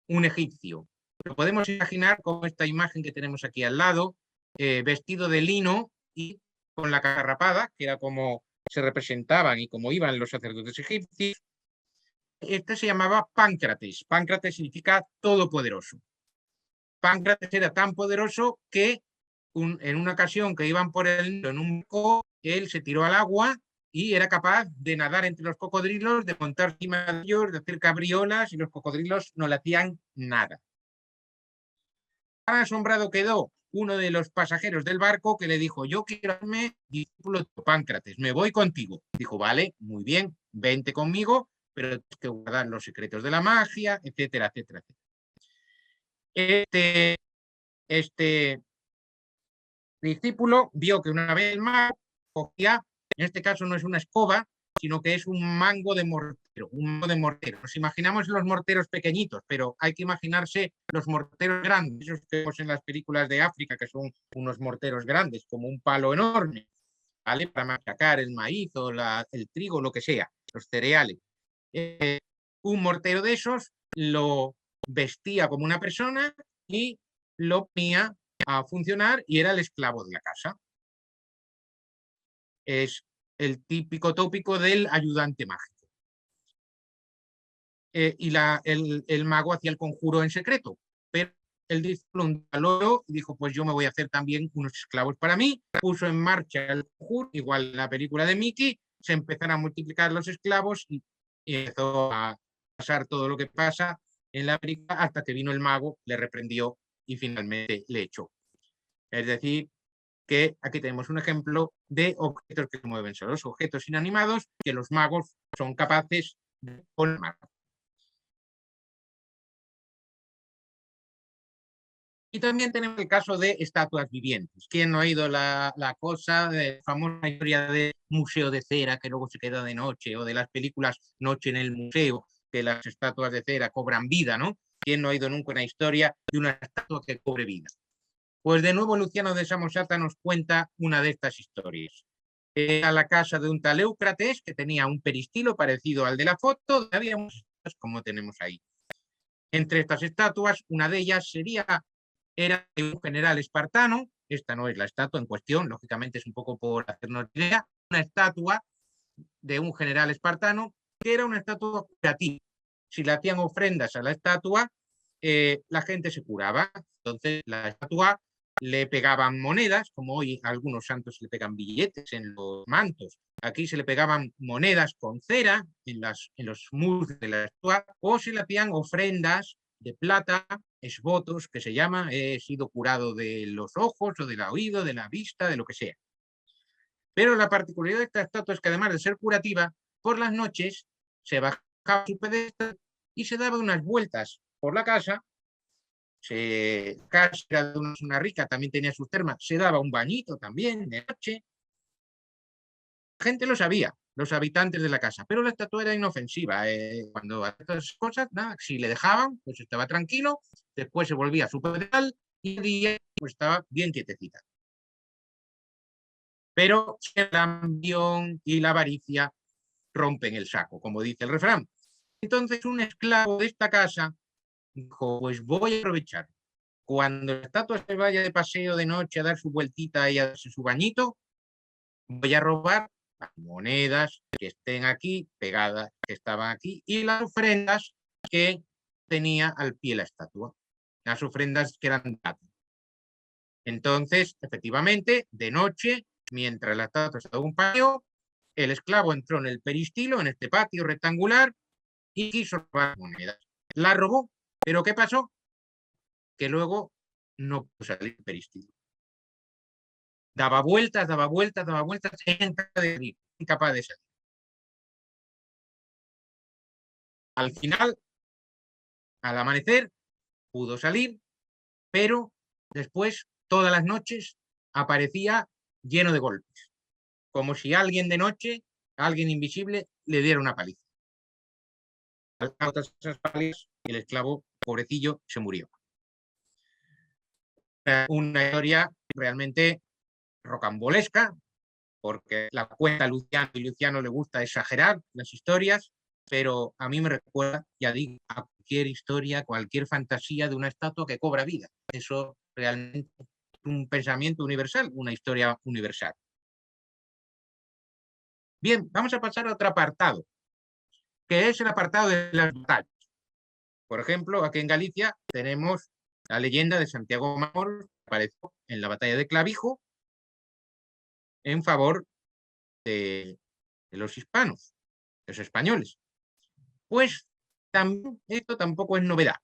un egipcio. Lo podemos imaginar como esta imagen que tenemos aquí al lado, vestido de lino y con la cara rapada, que era como se representaban y como iban los sacerdotes egipcios. Este se llamaba Páncrates. Páncrates significa todopoderoso. Páncrates era tan poderoso que en una ocasión que iban por el Nilo en un barco, él se tiró al agua y era capaz de nadar entre los cocodrilos, de montar encima de ellos, de hacer cabriolas y los cocodrilos no le hacían nada. Tan asombrado quedó uno de los pasajeros del barco que le dijo: yo quiero hacerme discípulo de Páncrates, me voy contigo. Dijo: vale, muy bien, vente conmigo, pero tienes que guardar los secretos de la magia, etcétera, etcétera, etcétera. Este discípulo vio que una vez más cogía, en este caso no es una escoba, sino que es un mango de mortero, un mango de mortero. Nos imaginamos los morteros pequeñitos, pero hay que imaginarse los morteros grandes, esos que vemos en las películas de África, que son unos morteros grandes, como un palo enorme, ¿vale? Para machacar el maíz o el trigo, lo que sea, los cereales. Un mortero de esos lo vestía como una persona y lo ponía a funcionar y era el esclavo de la casa. Es el típico tópico del ayudante mágico. Y el mago hacía el conjuro en secreto, pero el discípulo dijo: pues yo me voy a hacer también unos esclavos para mí. Puso en marcha el conjuro, igual en la película de Mickey, se empezaron a multiplicar los esclavos y empezó a pasar todo lo que pasa en la película hasta que vino el mago, le reprendió y finalmente le echó. Es decir, que aquí tenemos un ejemplo de objetos que se mueven. Son los objetos inanimados que los magos son capaces de formar. Y también tenemos el caso de estatuas vivientes. ¿Quién no ha oído la cosa de la famosa historia del museo de cera que luego se queda de noche, o de las películas Noche en el museo, que las estatuas de cera cobran vida, ¿no? ¿Quién no ha oído nunca una historia de una estatua que cobre vida? Pues de nuevo Luciano de Samosata nos cuenta una de estas historias. Era la casa de un tal Éucrates que tenía un peristilo parecido al de la foto, donde había muchas, como tenemos ahí. Entre estas estatuas, una de ellas era de un general espartano. Esta no es la estatua en cuestión, lógicamente es un poco por hacernos idea, una estatua de un general espartano que era una estatua curativa. Si le hacían ofrendas a la estatua, la gente se curaba. Entonces la estatua le pegaban monedas, como hoy a algunos santos le pegan billetes en los mantos. Aquí se le pegaban monedas con cera en los muros de la estatua, o se le hacían ofrendas de plata, esvotos, que se llama: he sido curado de los ojos o del oído, de la vista, de lo que sea. Pero la particularidad de esta estatua es que, además de ser curativa, por las noches se bajaba su pedestal y se daba unas vueltas por la casa. Casa era de una rica, también tenía sus termas, se daba un bañito también de noche. La gente lo sabía, los habitantes de la casa, pero la estatua era inofensiva. Cuando hacía estas cosas, nada, si le dejaban, pues estaba tranquilo, después se volvía a su pedestal y el día pues estaba bien quietecita. Pero el ambición y la avaricia rompen el saco, como dice el refrán. Entonces un esclavo de esta casa dijo: pues voy a aprovechar. Cuando la estatua se vaya de paseo de noche a dar su vueltita y a darse su bañito, voy a robar las monedas que estén aquí, pegadas, que estaban aquí, y las ofrendas que tenía al pie la estatua. Las ofrendas que eran plata. Entonces, efectivamente, de noche, mientras la estatua se daba un paseo, el esclavo entró en el peristilo, en este patio rectangular, y quiso robar monedas. La robó, pero ¿qué pasó? Que luego no pudo salir del peristilo. Daba vueltas, daba vueltas, daba vueltas, incapaz de salir. Al final, al amanecer, pudo salir, pero después, todas las noches, aparecía lleno de golpes, como si alguien de noche, alguien invisible, le diera una paliza. Al cabo de esas palizas, el esclavo, pobrecillo, se murió. Una historia realmente rocambolesca, porque la cuenta Luciano y Luciano le gusta exagerar las historias, pero a mí me recuerda, ya digo, a cualquier historia, cualquier fantasía de una estatua que cobra vida. Eso realmente es un pensamiento universal, una historia universal. Bien, vamos a pasar a otro apartado, que es el apartado de las batallas. Por ejemplo, aquí en Galicia tenemos la leyenda de Santiago Mármol, que apareció en la batalla de Clavijo en favor de los hispanos, los españoles. Pues también, esto tampoco es novedad.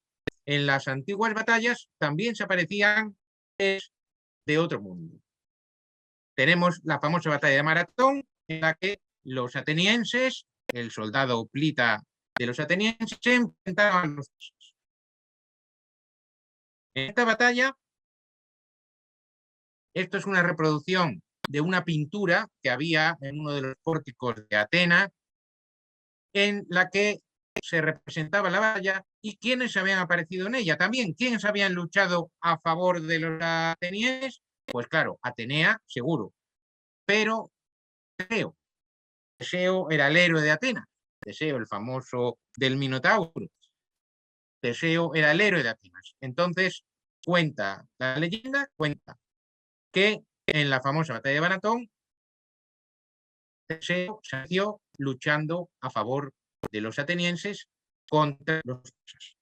En las antiguas batallas también se aparecían de otro mundo. Tenemos la famosa batalla de Maratón, en la que los atenienses, el soldado plita de los atenienses, se enfrentaban a los persas. En esta batalla, esto es una reproducción de una pintura que había en uno de los pórticos de Atenas, en la que se representaba la batalla y quiénes habían aparecido en ella. También, quiénes habían luchado a favor de los atenienses. Pues claro, Atenea, seguro. Pero Teseo. Teseo era el héroe de Atenas. Teseo, el famoso del Minotauro. Teseo era el héroe de Atenas. Entonces, cuenta la leyenda, cuenta que en la famosa batalla de Maratón, Teseo se nació luchando a favor de los atenienses contra los persas.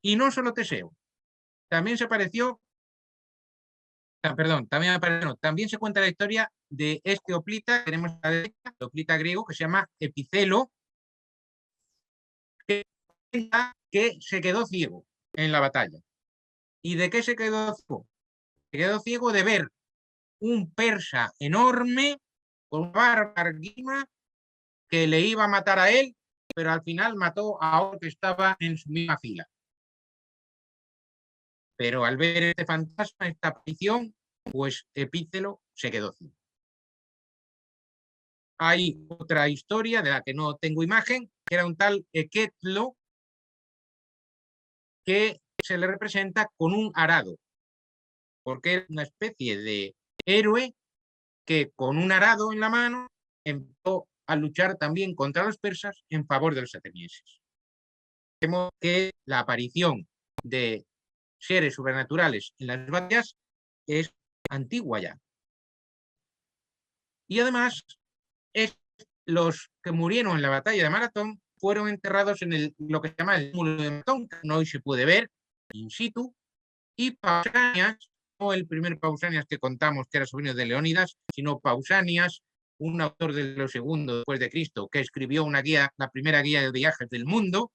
Y no solo Teseo, también se apareció, también se cuenta la historia de este hoplita, tenemos a la derecha, el hoplita griego, que se llama Epicelo, que se quedó ciego en la batalla. ¿Y de qué se quedó ciego? Se quedó ciego de ver un persa enorme con barba larguísima que le iba a matar a él, pero al final mató a otro que estaba en su misma fila. Pero al ver este fantasma, esta aparición, pues Epícelo se quedó ciego. Hay otra historia de la que no tengo imagen, que era un tal Equetlo, que se le representa con un arado, porque era una especie de héroe que con un arado en la mano empezó a luchar también contra los persas en favor de los atenienses. Vemos que la aparición de seres sobrenaturales en las batallas es antigua ya. Y además, los que murieron en la batalla de Maratón fueron enterrados en lo que se llama el túmulo de Maratón, que hoy se puede ver in situ, y Pausanias, no el primer Pausanias que contamos que era sobrino de Leónidas, sino Pausanias, un autor del segundo después de Cristo, que escribió una guía, la primera guía de viajes del mundo,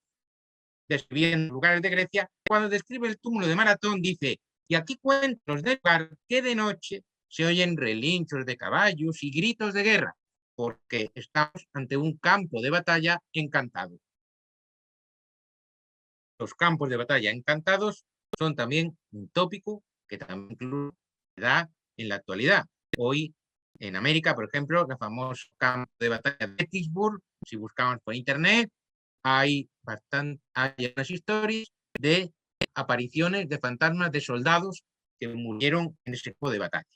describiendo lugares de Grecia. Cuando describe el túmulo de Maratón dice, y aquí cuentos de lugar que de noche se oyen relinchos de caballos y gritos de guerra, porque estamos ante un campo de batalla encantado. Los campos de batalla encantados son también un tópico que también da en la actualidad. Hoy en América, por ejemplo, el famoso campo de batalla de Gettysburg, si buscamos por internet, hay unas historias de apariciones de fantasmas de soldados que murieron en ese campo de batalla.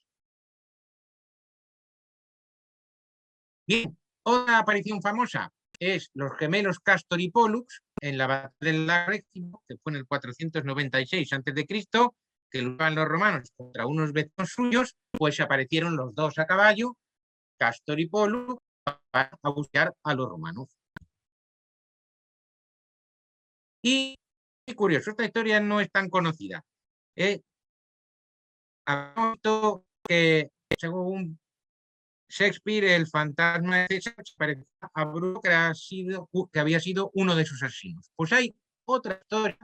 Bien, otra aparición famosa es los gemelos Castor y Pollux en la batalla del lago Regio, que fue en el 496 a.C., que luchaban los romanos contra unos vecinos suyos, pues aparecieron los dos a caballo, Castor y Pollux, para buscar a los romanos. Y muy curioso, esta historia no es tan conocida. Que según Shakespeare, el fantasma de César parecía a Bruno que había sido uno de sus asesinos. Pues hay otra historia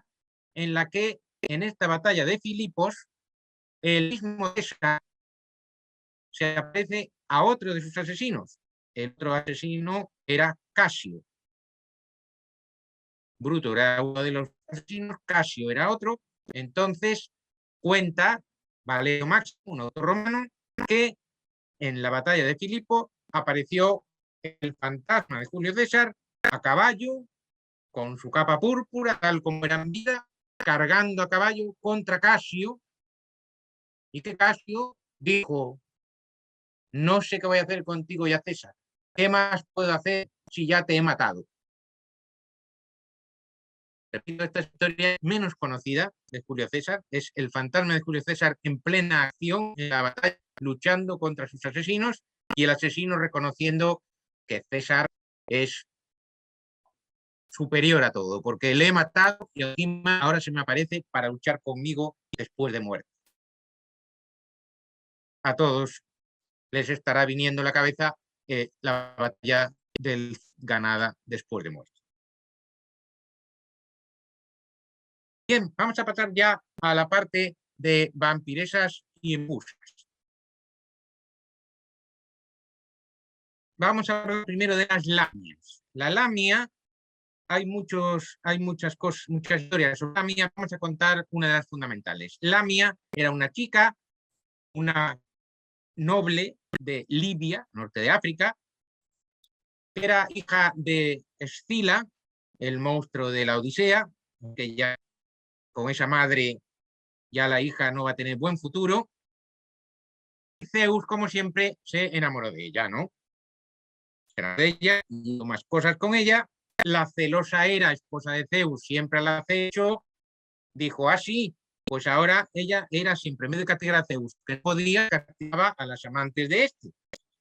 en la que en esta batalla de Filipos, el mismo César se aparece a otro de sus asesinos. El otro asesino era Casio. Bruto era uno de los asesinos, Casio era otro. Entonces cuenta Valero Máximo, un autor romano, que en la batalla de Filipo apareció el fantasma de Julio César a caballo, con su capa púrpura, tal como era en vida, cargando a caballo contra Casio, y que Casio dijo: no sé qué voy a hacer contigo ya, César. ¿Qué más puedo hacer si ya te he matado? Repito, esta historia menos conocida de Julio César es el fantasma de Julio César en plena acción en la batalla, luchando contra sus asesinos, y el asesino reconociendo que César es superior a todo, porque le he matado y encima ahora se me aparece para luchar conmigo después de muerte. A todos les estará viniendo a la cabeza la batalla del ganada después de muerte. Bien, vamos a pasar ya a la parte de vampiresas y embuscas. Vamos a hablar primero de las lamias. La lamia, hay muchas cosas, muchas historias sobre la lamia. Vamos a contar una de las fundamentales. Lamia era una chica, una noble de Libia, norte de África, que era hija de Escila, el monstruo de la Odisea, que ya con esa madre ya la hija no va a tener buen futuro. Y Zeus, como siempre, se enamoró de ella, ¿no? Se enamoró de ella y hizo más cosas con ella. La celosa Hera, esposa de Zeus, siempre la acechó. Dijo así, pues ahora ella era siempre, en vez de castigar a Zeus, que podía, castigaba a las amantes de este.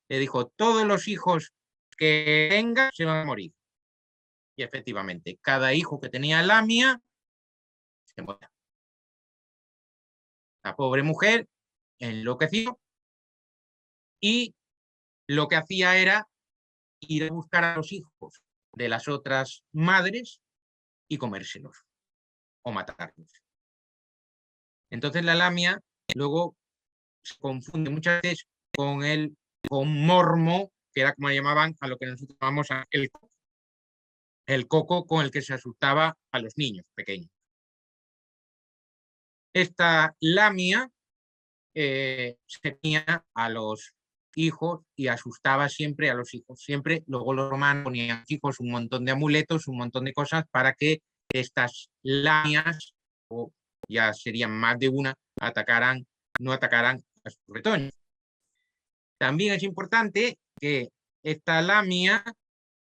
Le dijo: todos los hijos que tenga se van a morir. Y efectivamente, cada hijo que tenía Lamia se moría. La pobre mujer enloqueció y lo que hacía era ir a buscar a los hijos de las otras madres y comérselos o matarlos. Entonces la Lamia luego se confunde muchas veces con Mormo, que era como llamaban a lo que nosotros llamamos el coco con el que se asustaba a los niños pequeños. Esta Lamia se tenía a los hijos y asustaba siempre a los hijos. Siempre, luego los romanos ponían a los hijos un montón de amuletos, un montón de cosas para que estas lamias, o ya serían más de una, no atacaran a sus retoños. También es importante que esta lamia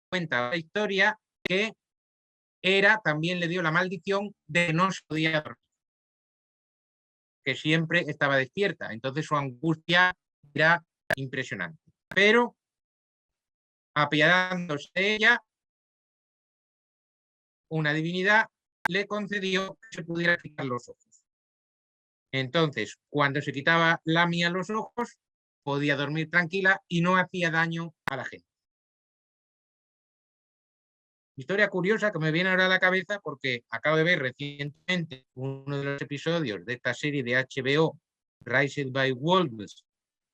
cuenta la historia que Hera también le dio la maldición de que no se podía dormir, que siempre estaba despierta. Entonces su angustia era impresionante. Pero, apiadándose de ella, una divinidad le concedió que se pudiera quitar los ojos. Entonces, cuando se quitaba Lamia los ojos, podía dormir tranquila y no hacía daño a la gente. Historia curiosa que me viene ahora a la cabeza porque acabo de ver recientemente uno de los episodios de esta serie de HBO, Raised by Wolves,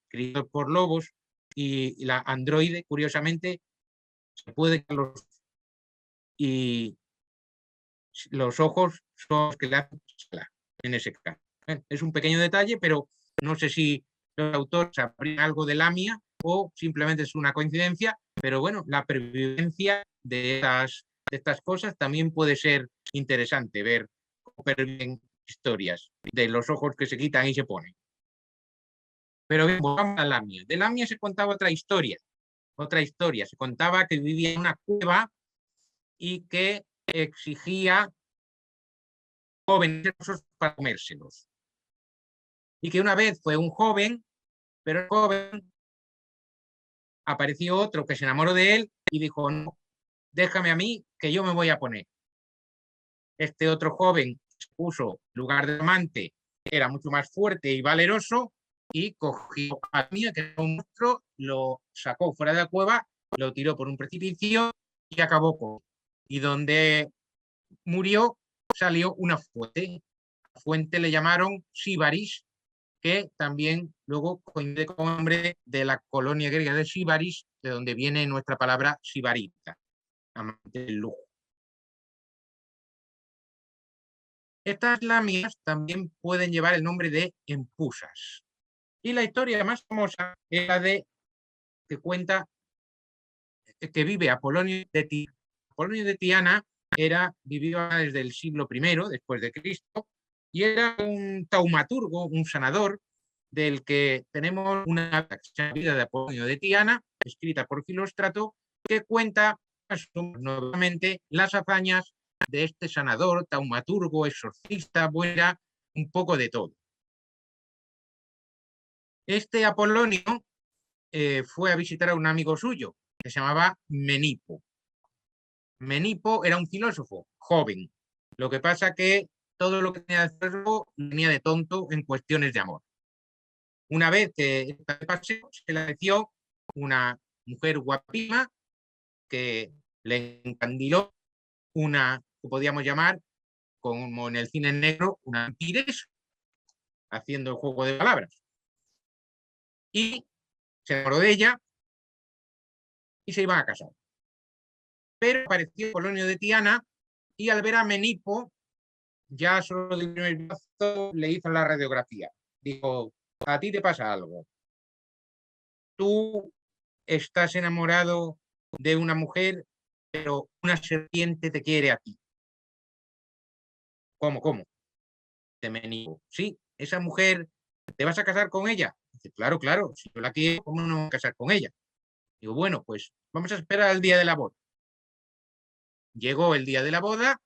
criado por lobos, y la androide, curiosamente, se puede quitar los ojos. Y los ojos son los que le hacen en ese caso. Es un pequeño detalle, pero no sé si los autores sabrían algo de Lamia o simplemente es una coincidencia, pero bueno, la pervivencia de estas cosas también puede ser interesante, ver cómo perviven historias de los ojos que se quitan y se ponen. Pero bien, volvamos a Lamia. De Lamia se contaba otra historia. Se contaba que vivía en una cueva y que exigía jóvenes para comérselos. Y que una vez fue un joven, pero el joven apareció otro que se enamoró de él y dijo: no, déjame a mí, que yo me voy a poner. Este otro joven se puso en lugar de amante, era mucho más fuerte y valeroso, y cogió a Lamia, que era un monstruo, lo sacó fuera de la cueva, lo tiró por un precipicio y acabó con él. Y donde murió salió una fuente. La fuente le llamaron Síbaris, que también luego coincide con el nombre de la colonia griega de Síbaris, de donde viene nuestra palabra sibarita, amante del lujo. Estas lamias también pueden llevar el nombre de empusas. Y la historia más famosa es la de que cuenta que vive Apolonio de Tiana. Apolonio de Tiana vivía desde el siglo I después de Cristo y era un taumaturgo, un sanador, del que tenemos una vida de Apolonio de Tiana, escrita por Filóstrato, que cuenta nuevamente las hazañas de este sanador, taumaturgo, exorcista, buena, un poco de todo. Este Apolonio fue a visitar a un amigo suyo que se llamaba Menipo. Menipo era un filósofo joven. Lo que pasa que todo lo que tenía de filósofo venía de tonto en cuestiones de amor. Una vez que estaba de paseo, se le apareció una mujer guapísima que le encandiló una, que podíamos llamar, como en el cine negro, una vampires, haciendo el juego de palabras. Y se enamoró de ella y se iban a casar. Pero apareció Polonio de Tiana y al ver a Menipo, ya solo de primer brazo le hizo la radiografía. Dijo, a ti te pasa algo. Tú estás enamorado de una mujer, pero una serpiente te quiere a ti. ¿Cómo, cómo? De Menipo. Sí, esa mujer, ¿te vas a casar con ella? Dice, claro, claro, si yo la quiero, ¿cómo no me voy a casar con ella? Digo, bueno, pues vamos a esperar al día de la boda. Llegó el día de la boda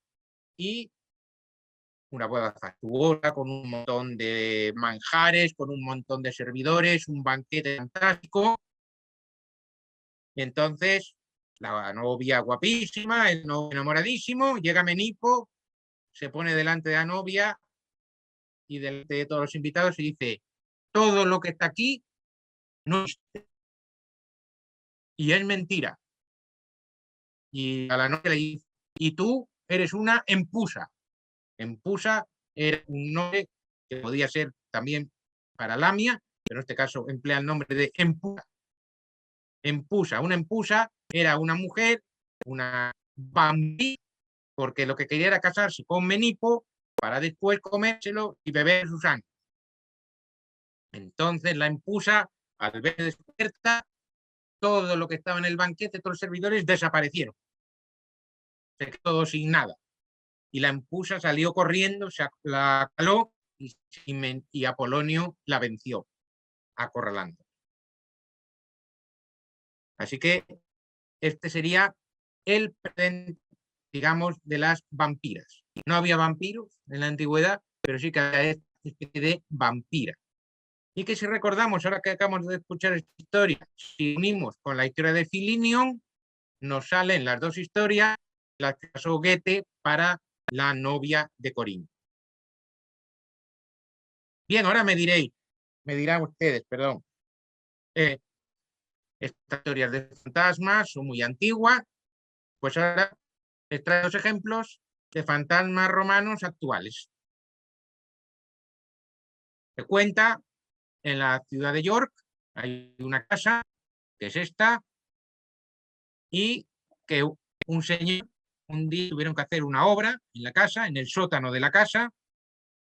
y una boda fastuosa con un montón de manjares, con un montón de servidores, un banquete fantástico. Entonces, la novia guapísima, el novio enamoradísimo, llega Menipo, se pone delante de la novia y delante de todos los invitados y dice, todo lo que está aquí no existe. Y es mentira. Y a la novia le dice, y tú eres una empusa. Empusa era un nombre que podía ser también para Lamia, pero en este caso emplea el nombre de empusa. Empusa, una empusa era una mujer, una bambí, porque lo que quería era casarse con Menipo para después comérselo y beber su sangre. Entonces la empusa, al ver despierta, todo lo que estaba en el banquete, todos los servidores desaparecieron. Se quedó sin nada. Y la empusa salió corriendo, se la caló y Apolonio la venció, acorralando. Así que este sería el presente, digamos, de las vampiras. No había vampiros en la antigüedad, pero sí que había esta especie de vampira. Y que si recordamos, ahora que acabamos de escuchar esta historia, si unimos con la historia de Filinion, nos salen las dos historias, las que pasó Goethe para la novia de Corín. Bien, ahora me dirán ustedes, perdón, estas teorías de fantasmas son muy antiguas, pues ahora les traigo dos ejemplos de fantasmas romanos actuales. Se cuenta en la ciudad de York, hay una casa, que es esta, y que un señor, un día tuvieron que hacer una obra en la casa, en el sótano de la casa,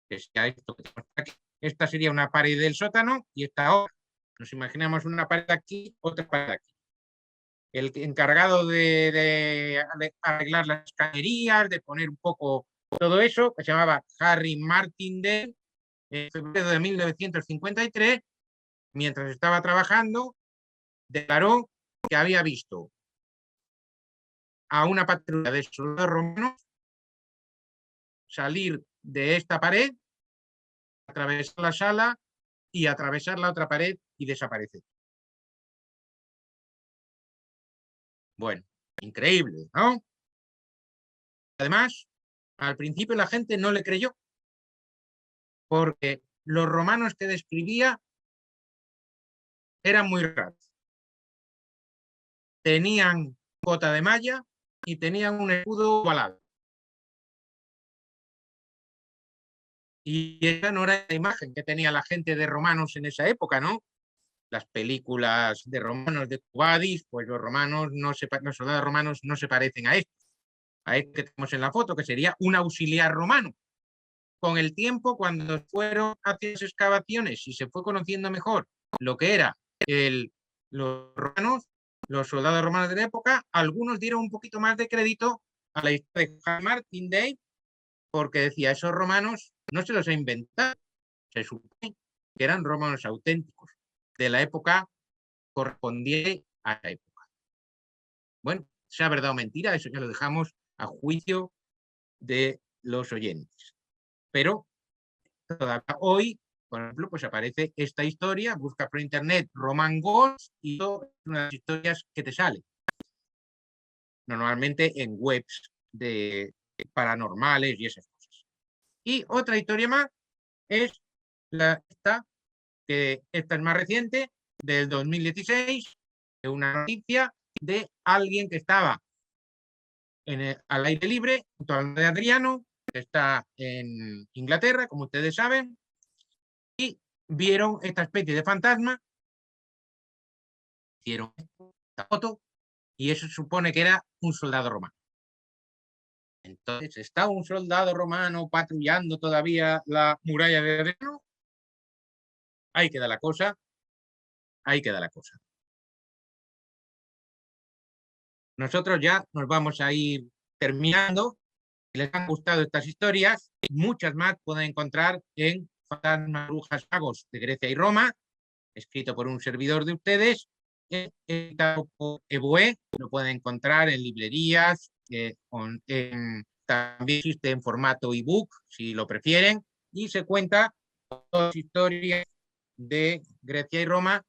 que es ya esto que tenemos aquí. Esta sería una pared del sótano y esta obra. Nos imaginamos una pared aquí, otra pared aquí. El encargado de arreglar las cañerías, de poner un poco todo eso, que se llamaba Harry Martindale, en febrero de 1953, mientras estaba trabajando, declaró que había visto a una patrulla de soldados romanos salir de esta pared, atravesar la sala y atravesar la otra pared y desaparecer. Bueno, increíble, ¿no? Además, al principio la gente no le creyó, porque los romanos que describía eran muy raros. Tenían cota de malla y tenían un escudo ovalado. Y esa no era la imagen que tenía la gente de romanos en esa época, ¿no? Las películas de romanos de Cubadis, pues los soldados romanos no se parecen a estos, a este que tenemos en la foto, que sería un auxiliar romano. con el tiempo, cuando fueron hacia las excavaciones y se fue conociendo mejor lo que era los romanos, los soldados romanos de la época, algunos dieron un poquito más de crédito a la historia de Martin Day, porque decía, esos romanos no se los ha inventado, se supone que eran romanos auténticos, de la época correspondiente a la época. Bueno, sea verdad o mentira, eso ya lo dejamos a juicio de los oyentes. Pero todavía hoy, por ejemplo, pues aparece esta historia, busca por internet Roman Gods y es una de las historias que te sale. Normalmente en webs de paranormales y esas cosas. Y otra historia más es esta, que esta es más reciente, del 2016, de una noticia de alguien que estaba al aire libre, junto al de Adriano, que está en Inglaterra, como ustedes saben, y vieron esta especie de fantasma, hicieron esta foto, y eso supone que era un soldado romano. Entonces, ¿está un soldado romano patrullando todavía la muralla de Adriano? Ahí queda la cosa, ahí queda la cosa. Nosotros ya nos vamos a ir terminando. Si les han gustado estas historias, muchas más pueden encontrar en Fantasmas, Brujas, Magos de Grecia y Roma, escrito por un servidor de ustedes, editado por Evoe, lo pueden encontrar en librerías, también existe en formato ebook, si lo prefieren, y se cuenta todas las historias de Grecia y Roma,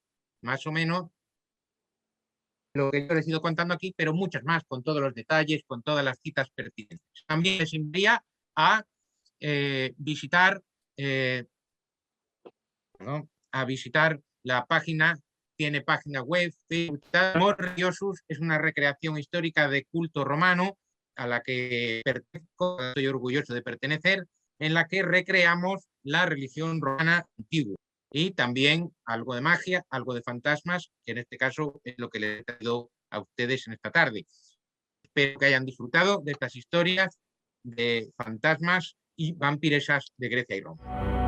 más o menos lo que yo les he ido contando aquí, pero muchas más, con todos los detalles, con todas las citas pertinentes. También les invitaría a visitar la página, tiene página web, Morriosus, es una recreación histórica de culto romano a la que pertenezco, estoy orgulloso de pertenecer, en la que recreamos la religión romana antigua. Y también algo de magia, algo de fantasmas, que en este caso es lo que les he traído a ustedes en esta tarde. Espero que hayan disfrutado de estas historias de fantasmas y vampiresas de Grecia y Roma.